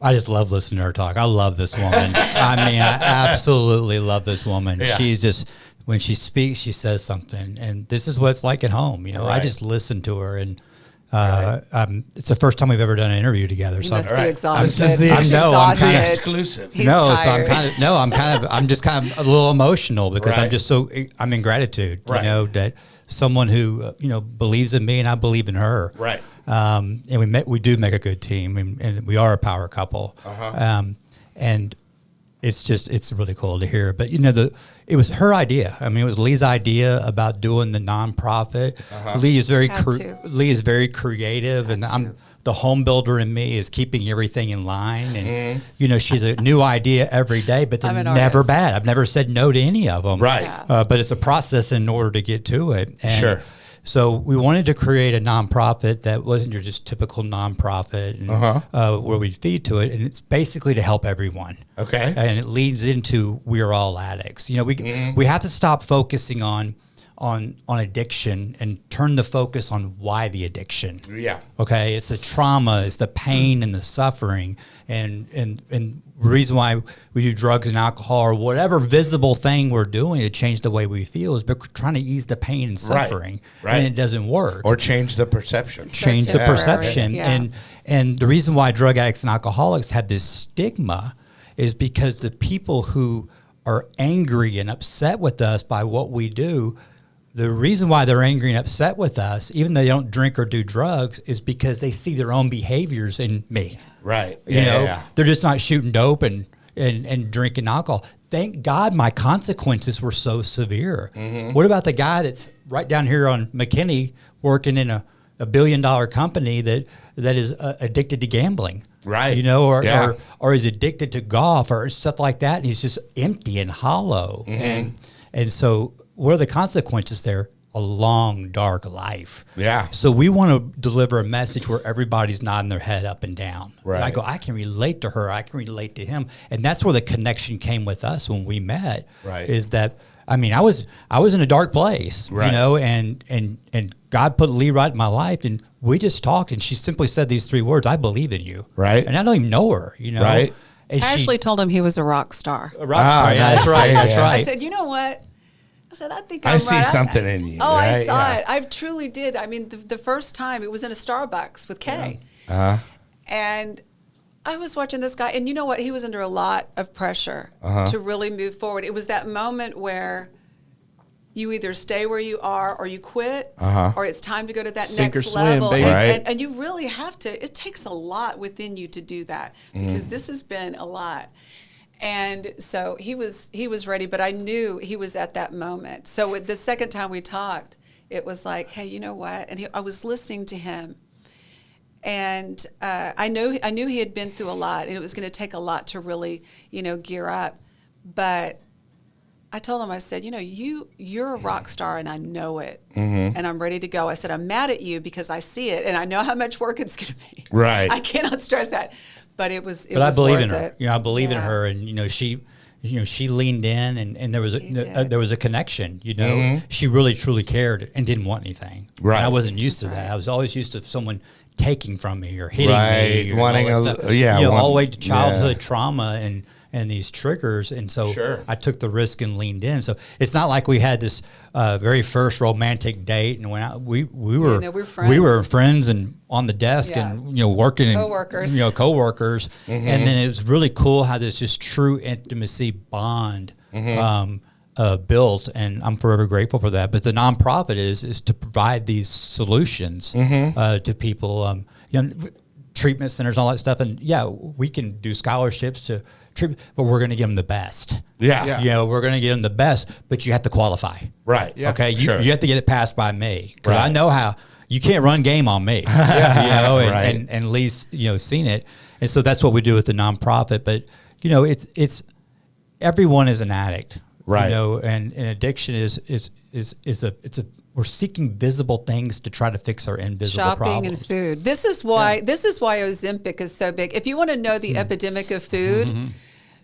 I just love listening to her talk. I love this woman. I mean, I absolutely love this woman. Yeah. She's just, when she speaks, she says something, and this is what it's like at home. I just listen to her, and it's the first time we've ever done an interview together. You So must I'm, be exhausted. This is the I'm kind of exclusive. He's no, tired. so I'm just kind of a little emotional because Right. I'm in gratitude, Right. that someone who believes in me and I believe in her. Right. And we do make a good team, and we are a power couple. And it's really cool to hear. But it was her idea. I mean, it was Lee's idea about doing the nonprofit. Lee is very creative, and I'm the home builder in me is keeping everything in line. And she's a new idea every day, but they're never artist. bad. I've never said no to any of them. Right. Yeah. But it's a process in order to get to it. And Sure. So we wanted to create a nonprofit that wasn't your just typical nonprofit, and, where we feed to it, and it's basically to help everyone. Okay. And it leads into we are all addicts. We have to stop focusing on addiction and turn the focus on why the addiction. Yeah. Okay, it's the trauma, it's the pain and the suffering, and the reason why we do drugs and alcohol or whatever visible thing we're doing to change the way we feel is we're trying to ease the pain and suffering, Right. and it doesn't work. Or change the perception. Change the temporary. perception, Yeah. and the reason why drug addicts and alcoholics have this stigma is because the people who are angry and upset with us by what we do. The reason why they're angry and upset with us, even though they don't drink or do drugs, is because they see their own behaviors in me. Right. They're just not shooting dope and drinking alcohol. Thank God my consequences were so severe. What about the guy that's right down here on McKinney working in a $1 billion company that is addicted to gambling? Right. Or is addicted to golf or stuff like that, and he's just empty and hollow. And so what are the consequences there? A long, dark life. Yeah. So we want to deliver a message where everybody's nodding their head up and down. Right. And I go, I can relate to her. I can relate to him. And that's where the connection came with us when we met. Right. Is that, I mean, I was in a dark place, Right. and God put Lee right in my life, and we just talked, and she simply said these 3 words, I believe in you. Right. And I don't even know her, Right. And I actually told him he was a rock star. a rock star. Yeah, that's right. Yeah. That's right. I said, you know what? I said, I think I'm I see right. something in you. Oh, I right? saw Yeah. it. I truly did. I mean, the first time it was in a Starbucks with Kay. And I was watching this guy, and you know what? He was under a lot of pressure to really move forward. It was that moment where you either stay where you are or you quit, or it's time to go to that Sink or next swim, level. baby. Right. And you really have to, it takes a lot within you to do that, because this has been a lot. And so he was ready, but I knew he was at that moment. So with the second time we talked, it was like, hey, you know what? And I was listening to him, and I knew he had been through a lot, and it was going to take a lot to really, gear up. But I told him, I said, you're a rock star, and I know it, and I'm ready to go. I said, I'm mad at you because I see it, and I know how much work it's going to be. Right. I cannot stress that. But it was. But I believe worth in her. it. I believe in her, and she she leaned in, and there was a connection. She really truly cared and didn't want anything. Right. And I wasn't used to that. I was always used to someone taking from me or hitting me, or wanting all that stuff. All the way to childhood trauma and these triggers. And so I took the risk and leaned in. So it's not like we had this very first romantic date and went out. We were friends and on the desk and working and coworkers. And then it was really cool how this just true intimacy bond built, and I'm forever grateful for that. But the nonprofit is to provide these solutions to people, treatment centers, all that stuff. And we can do scholarships to treatment, but we're going to give them the best. We're going to give them the best, but you have to qualify. Right. Yeah. Okay. You have to get it passed by me, because I know how you can't run game on me. And Lee's seen it, and so that's what we do with the nonprofit. But it's everyone is an addict. Right. And addiction is we're seeking visible things to try to fix our invisible problems. Shopping and food. This is why Ozempic is so big. If you want to know the epidemic of food,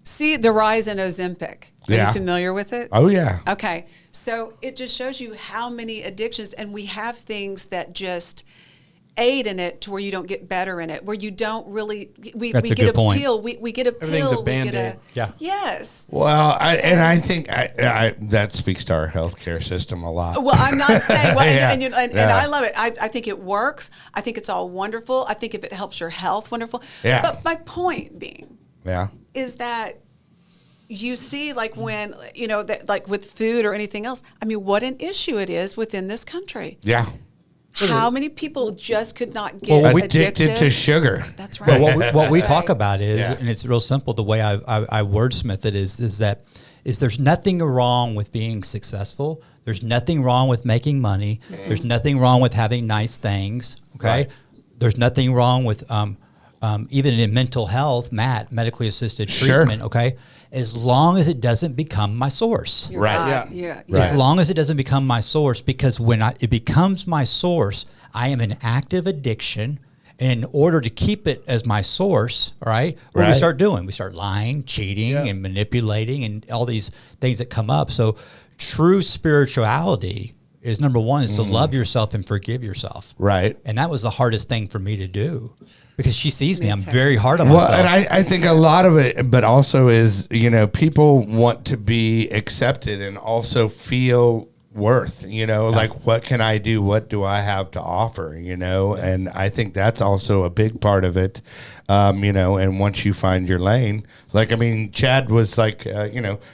see the rise in Ozempic. Are you familiar with it? Oh yeah. Okay. So it just shows you how many addictions, and we have things that just aid in it to where you don't get better in it, where you don't really we get a pill. We get a pill. Everything's a Band-Aid. Yes. Well, I think I that speaks to our healthcare system a lot. Well, I'm not saying, and I love it. I think it works. I think it's all wonderful. I think if it helps your health, wonderful. Yeah. But my point being, is that you see, like when that, like with food or anything else. I mean, what an issue it is within this country. Yeah. How many people just could not get addicted to sugar? That's right. Well, what we talk about is, and it's real simple, the way I wordsmith it is that there's nothing wrong with being successful. There's nothing wrong with making money. There's nothing wrong with having nice things. Okay. Right. There's nothing wrong with even in mental health, medically assisted treatment. Okay. As long as it doesn't become my source. As long as it doesn't become my source, because when it becomes my source, I am in active addiction. And in order to keep it as my source, what do we start doing? We start lying, cheating, and manipulating, and all these things that come up. So true spirituality is, number one, is to love yourself and forgive yourself. Right. And that was the hardest thing for me to do. Because she sees me, I'm very hard on myself. Well, and I think a lot of it, but also is, people want to be accepted and also feel worth, like, what can I do? What do I have to offer, And I think that's also a big part of it, and once you find your lane, like, I mean, Chad was like,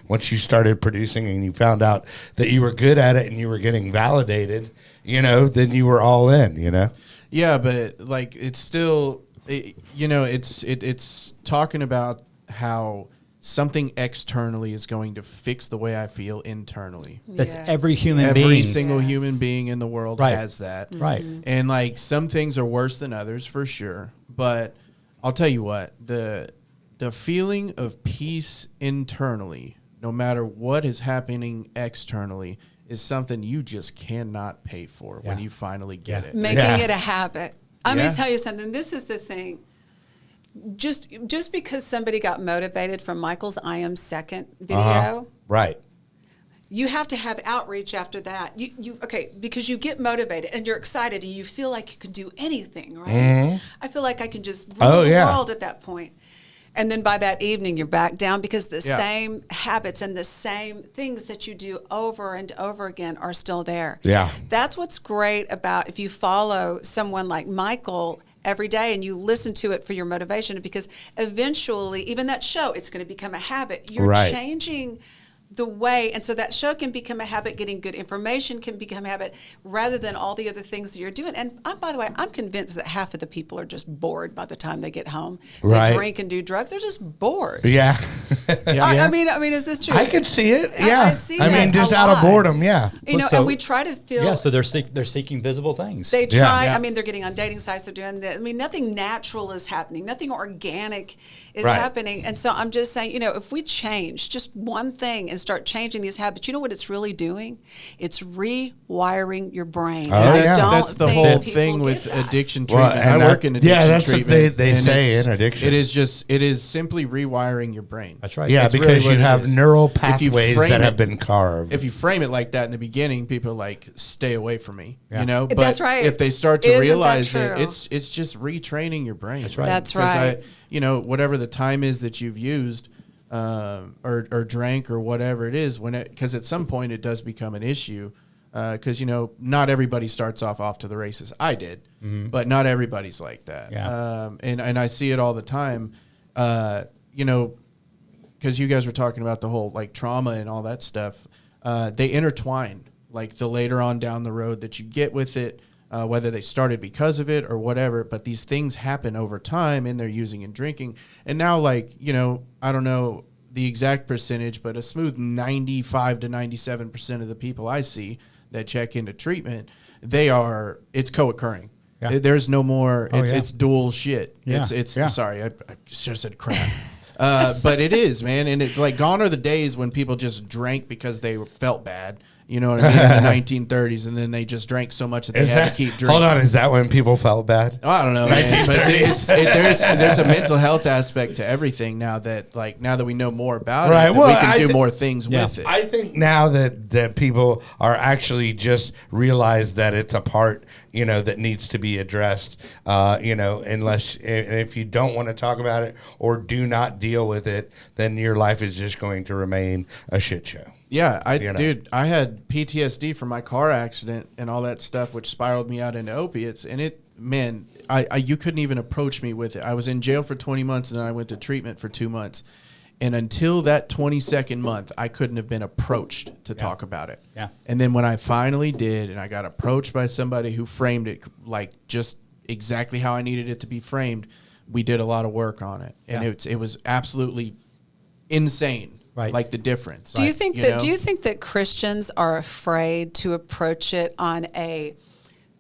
once you started producing and you found out that you were good at it and you were getting validated, then you were all in, Yeah, but like, it's still... it's talking about how something externally is going to fix the way I feel internally. That's every human being. Every single human being in the world has that. Right. And like, some things are worse than others for sure. But I'll tell you what, the feeling of peace internally, no matter what is happening externally, is something you just cannot pay for when you finally get it. Making it a habit. I'm going to tell you something. This is the thing. Just because somebody got motivated from Michael's I Am Second video, right? You have to have outreach after that. Because you get motivated and you're excited and you feel like you can do anything, right? I feel like I can just rule the world at that point. And then by that evening, you're back down because the same habits and the same things that you do over and over again are still there. Yeah. That's what's great about if you follow someone like Michael every day and you listen to it for your motivation, because eventually, even that show, it's going to become a habit. You're changing the way, and so that show can become a habit. Getting good information can become a habit, rather than all the other things that you're doing. And by the way, I'm convinced that half of the people are just bored by the time they get home. They drink and do drugs. They're just bored. Yeah. I mean, is this true? I can see it. Yeah. I see that mean, just out of boredom. Yeah. And we try to feel. Yeah. So they're seeking visible things. They try. I mean, they're getting on dating sites. They're doing that. I mean, nothing natural is happening. Nothing organic is happening. And so I'm just saying, if we change just one thing and start changing these habits, you know what it's really doing? It's rewiring your brain. Oh, yeah. That's the think whole people thing get with that. addiction Well, treatment. and I work in addiction that's treatment. what they and say it's- in addiction. It is simply rewiring your brain. That's right. Yeah, That's because really what you it have is. neural If you pathways frame that have it- been carved. If you frame it like that in the beginning, people are like, stay away from me, Yeah. you know? But That's right. if they start to Isn't that realize it, true? it's just retraining your brain. That's right. That's 'Cause right. you know, whatever the time is that you've used or drank or whatever it is, because at some point it does become an issue. Because, you know, not everybody starts off to the races. I did, but not everybody's like that. Yeah. And I see it all the time, you know, because you guys were talking about the whole like trauma and all that stuff. They intertwine, like the later on down the road that you get with it, whether they started because of it or whatever. But these things happen over time in their using and drinking. And now, like, you know, I don't know the exact percentage, but a smooth 95 to 97% of the people I see that check into treatment, it's co-occurring. Yeah. There's no more. Oh, It's dual shit. Yeah. It's Yeah. sorry, I should have said crap. But it is, man, and it's like gone are the days when people just drank because they felt bad. You know what I mean? In the 1930s, and then they just drank so much that they had to keep drinking. Hold on, is that when people felt bad? Oh, I don't know, man. But there's a mental health aspect to everything now that we know more about Right, it, that well, we can I do thi- more things Yeah. with it. I think now that people are actually just realize that it's a part, you know, that needs to be addressed, you know, if you don't want to talk about it or do not deal with it, then your life is just going to remain a shit show. Yeah, You know. dude, I had PTSD from my car accident and all that stuff, which spiraled me out into opiates. And you couldn't even approach me with it. I was in jail for 20 months, and then I went to treatment for 2 months. And until that 22nd month, I couldn't have been approached to talk about it. Yeah. And then when I finally did, and I got approached by somebody who framed it like just exactly how I needed it to be framed, we did a lot of work on it. And Yeah. it was absolutely insane. Right. Like the difference. Do you think You know? do you think that Christians are afraid to approach it on a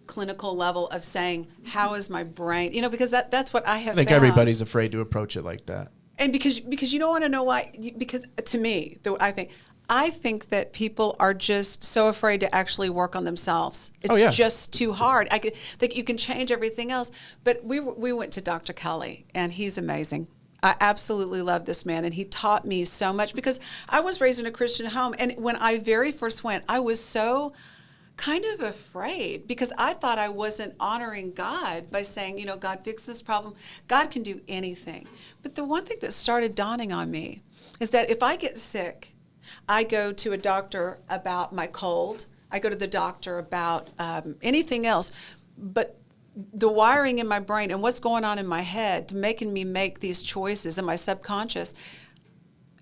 clinical level of saying, how is my brain? You know, because that's what I have I think found. everybody's afraid to approach it like that. And because you don't want to know why. Because to me, I think that people are just so afraid to actually work on themselves. It's just too hard. I think you can change everything else. But we went to Dr. Kelly, and he's amazing. I absolutely love this man, and he taught me so much because I was raised in a Christian home. And when I very first went, I was so kind of afraid because I thought I wasn't honoring God by saying, you know, God, fix this problem. God can do anything. But the one thing that started dawning on me is that if I get sick, I go to a doctor about my cold. I go to the doctor about anything else. But the wiring in my brain and what's going on in my head to making me make these choices in my subconscious,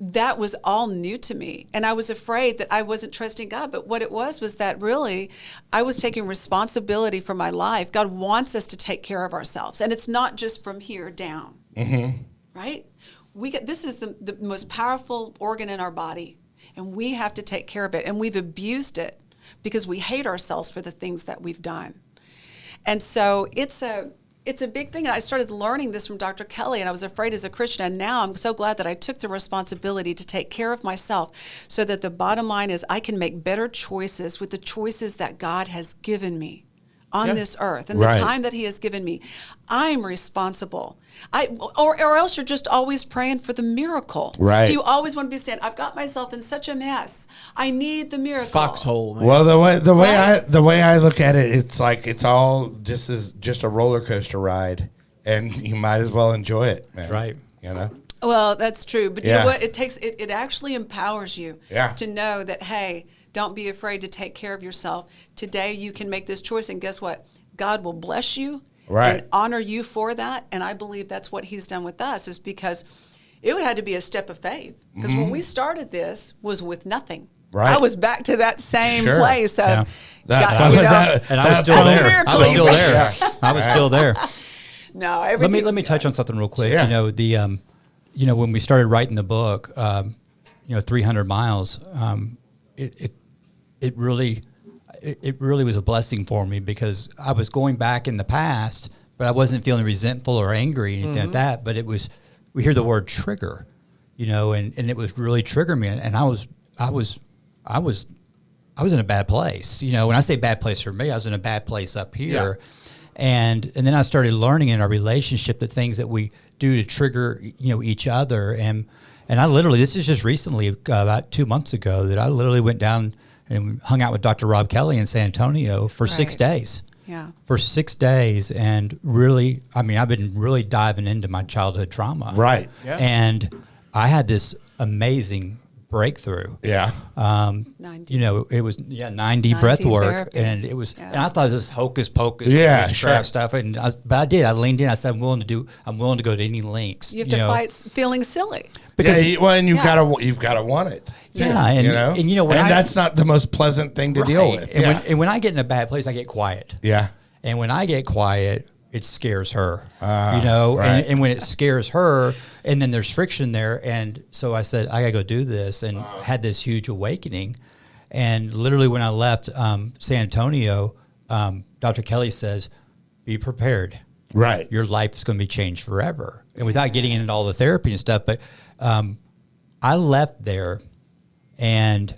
that was all new to me. And I was afraid that I wasn't trusting God. But what it was that really I was taking responsibility for my life. God wants us to take care of ourselves. And it's not just from here down, right? This is the most powerful organ in our body, and we have to take care of it. And we've abused it because we hate ourselves for the things that we've done. And so it's a big thing. And I started learning this from Dr. Kelly, and I was afraid as a Christian. And now I'm so glad that I took the responsibility to take care of myself so that the bottom line is I can make better choices with the choices that God has given me on this earth and the time that he has given me. I'm responsible. Or else you're just always praying for the miracle. Right. Do you always want to be saying, I've got myself in such a mess. I need the miracle. Foxhole, man. Well, the way Right. I look at it, it's like it's all just a roller coaster ride, and you might as well enjoy it, man. Right. You know. Well, that's true. But you Yeah. know what? It actually empowers you Yeah. to know that, hey, don't be afraid to take care of yourself. Today you can make this choice, and guess what? God will bless you and honor you for that. And I believe that's what he's done with us, is because it had to be a step of faith. Because when we started this was with nothing. Right. I was back to that same Sure. place of, Yeah. And I was still That's a there. miracle. I was still there. I was still there. No, Let everything. me touch on something real quick. Yeah. You know, when we started writing the book, 300 miles, it really was a blessing for me because I was going back in the past, but I wasn't feeling resentful or angry or anything like that. But we hear the word trigger, and it was really triggering me. And I was I was in a bad place. You know, when I say bad place for me, I was in a bad place up here. Yeah. And then I started learning in our relationship the things that we do to trigger, each other. And I literally, this is just recently, about 2 months ago, that I literally went down and hung out with Dr. Rob Kelly in San Antonio for 6 days. Yeah. For 6 days. And really, I've been really diving into my childhood trauma. Right. Yeah. And I had this amazing breakthrough. Yeah. 90. It was 90 breath work, therapy. And it was, and I thought it was hocus pocus, sure. stuff. But I did. I leaned in. I said, I'm willing to go to any lengths. You have to fight feeling silly. Because and you've got to want it. Yeah, and that's not the most pleasant thing to deal with. And when I get in a bad place, I get quiet. Yeah. And when I get quiet, it scares her. Right. And when it scares her, and then there's friction there, and so I said, I gotta go do this, and had this huge awakening. And literally, when I left San Antonio, Dr. Kelly says, "Be prepared. Right, your life is going to be changed forever." And without getting into all the therapy and stuff, but I left there, and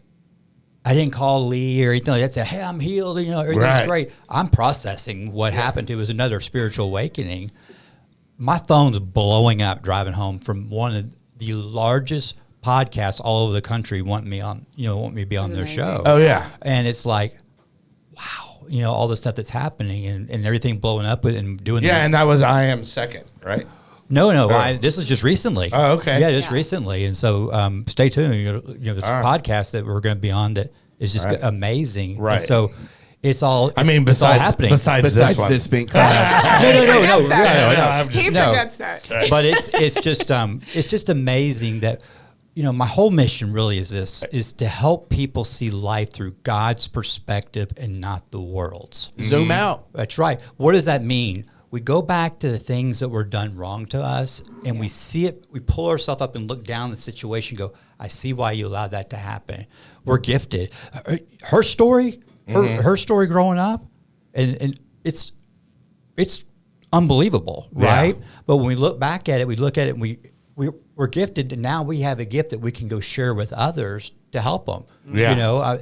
I didn't call Lee or anything like that. Said, "Hey, I'm healed. Everything's great." I'm processing what happened. It was another spiritual awakening. My phone's blowing up driving home from one of the largest podcasts all over the country want me to be on their show. Oh yeah, and it's like, wow, all the stuff that's happening and everything blowing up with and doing. Yeah, and that was I Am Second, right? No, this is just recently. Oh, okay. Yeah, just recently, and so stay tuned. There's a podcast that we're going to be on that is just amazing. Right. And so it's all. Besides all happening. Besides this being. No. He forgets that. But it's just amazing that. My whole mission really is to help people see life through God's perspective and not the world's. Zoom out. That's right. What does that mean? We go back to the things that were done wrong to us, and we see it. We pull ourselves up and look down the situation. And go, I see why you allowed that to happen. We're gifted. Her story, her story growing up, and it's unbelievable, right? But when we look back at it, and we're gifted, and now we have a gift that we can go share with others to help them. Yeah.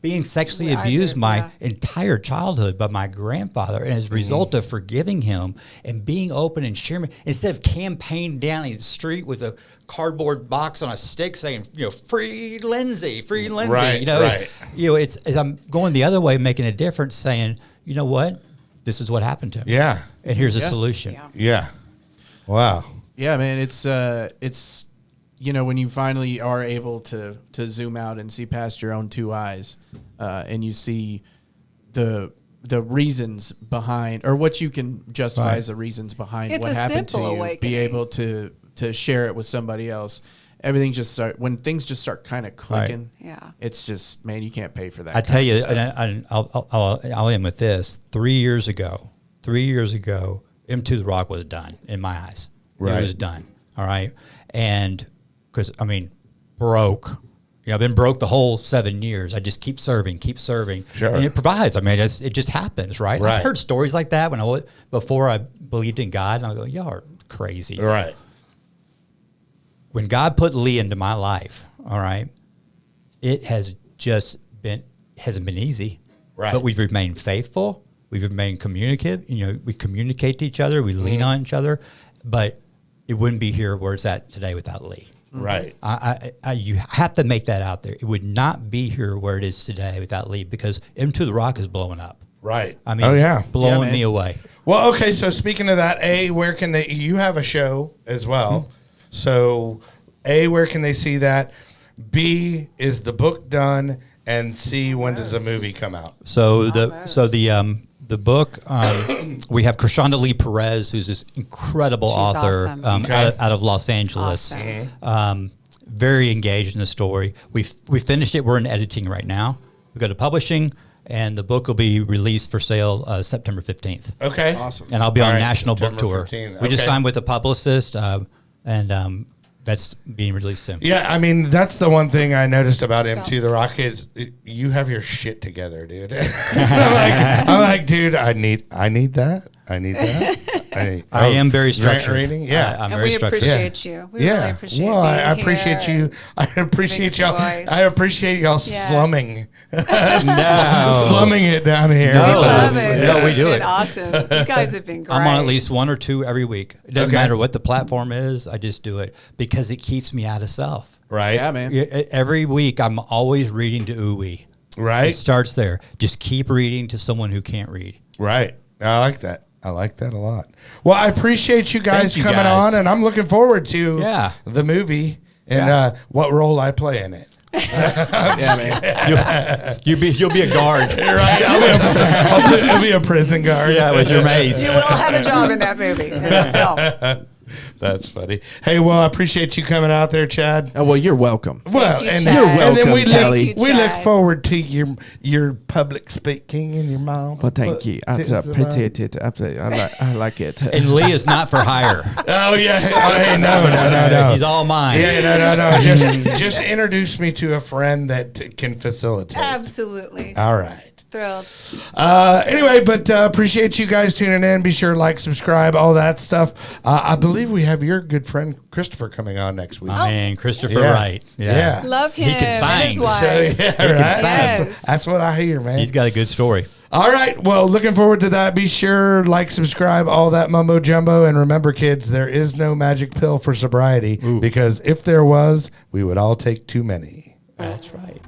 Being sexually abused my entire childhood by my grandfather, and as a result of forgiving him and being open and sharing, instead of campaigning down the street with a cardboard box on a stick saying, free Lindsay, free Lindsay. Right, it's as I'm going the other way, making a difference, saying, you know what, this is what happened to me. Yeah. And here's a solution. Yeah. Wow. Yeah, man, it's when you finally are able to zoom out and see past your own two eyes, and you see the reasons behind, or what you can justify as the reasons behind what happened to you, awakening. Be able to share it with somebody else. Everything when things just start kind of clicking. Right. Yeah, it's just, man, you can't pay for that. I tell you, and I'll end with this. 3 years ago, M2 The Rock was done in my eyes. Right. It was done. All right. And because, broke. I've been broke the whole 7 years. I just keep serving. Sure. And it provides. It just happens, right? I've heard stories like that before I believed in God. And I go, y'all are crazy. Right. When God put Lee into my life, all right, it hasn't been easy. Right. But we've remained faithful. We've remained communicative. We communicate to each other. We lean on each other. But it wouldn't be here where it's at today without Lee. Right. You have to make that out there. It would not be here where it is today without Lee, because M2 The Rock is blowing up. Right. Blowing me away. Well, okay. So speaking of that, where can you have a show as well? So where can they see that? B, is the book done? And C, when does the movie come out? So the book, we have Krishanda Lee Perez, who's this incredible author awesome. out of Los Angeles. Awesome. Very engaged in the story. We finished it. We're in editing right now. We go to publishing, and the book will be released for sale September 15th. Okay. Awesome. And I'll be on national book tour. 15th. We just signed with a publicist, and that's being released soon. Yeah, that's the one thing I noticed about M2 The Rock is you have your shit together, dude. I'm like, dude, I need that. I need that. I am very structured. Reading? Yeah. I'm And very we structured. appreciate you. We really appreciate well, I being appreciate here you. and I appreciate giving y'all. us a voice. I appreciate y'all slumming. No. Slumming it down here. We love No. it. No, This we has do been it. Awesome. You guys have been great. I'm on at least 1 or 2 every week. It doesn't Okay. matter what the platform is. I just do it because it keeps me out of self. Right. Yeah, man. Every week, I'm always reading to Uwe. Right. It starts there. Just keep reading to someone who can't read. Right. I like that. I like that a lot. Well, I appreciate you guys Thank you, coming guys. on, and I'm looking forward to Yeah. the movie and Yeah. what role I play in it. Yeah, man. You'll be a guard. Right? I'll be a prison guard. Yeah, with your mace. You will have a job in that movie. No. That's funny. Hey, well, I appreciate you coming out there, Chad. Oh, well, you're welcome. Well, you, and, Chad. You're and then welcome, we Kelly. look, we Thank you, look Chad. forward to your public speaking and your mom. Well, thank you. I appreciate it. I like it. And Lee is not for hire. Oh yeah. Oh, hey, no. He's all mine. Yeah, no. Just introduce me to a friend that can facilitate. Absolutely. All right. Thrilled. Anyway, but appreciate you guys tuning in. Be sure to like, subscribe, all that stuff. I believe we have your good friend Christopher coming on next week. My man, Christopher Yeah. Wright. Yeah. Love him He can and his sing. wife. Yeah, can right? sing. Yes. That's what I hear, man. He's got a good story. All right. Well, looking forward to that. Be sure, like, subscribe, all that mumbo jumbo. And remember, kids, there is no magic pill for sobriety because if there was, we would all take too many. That's right.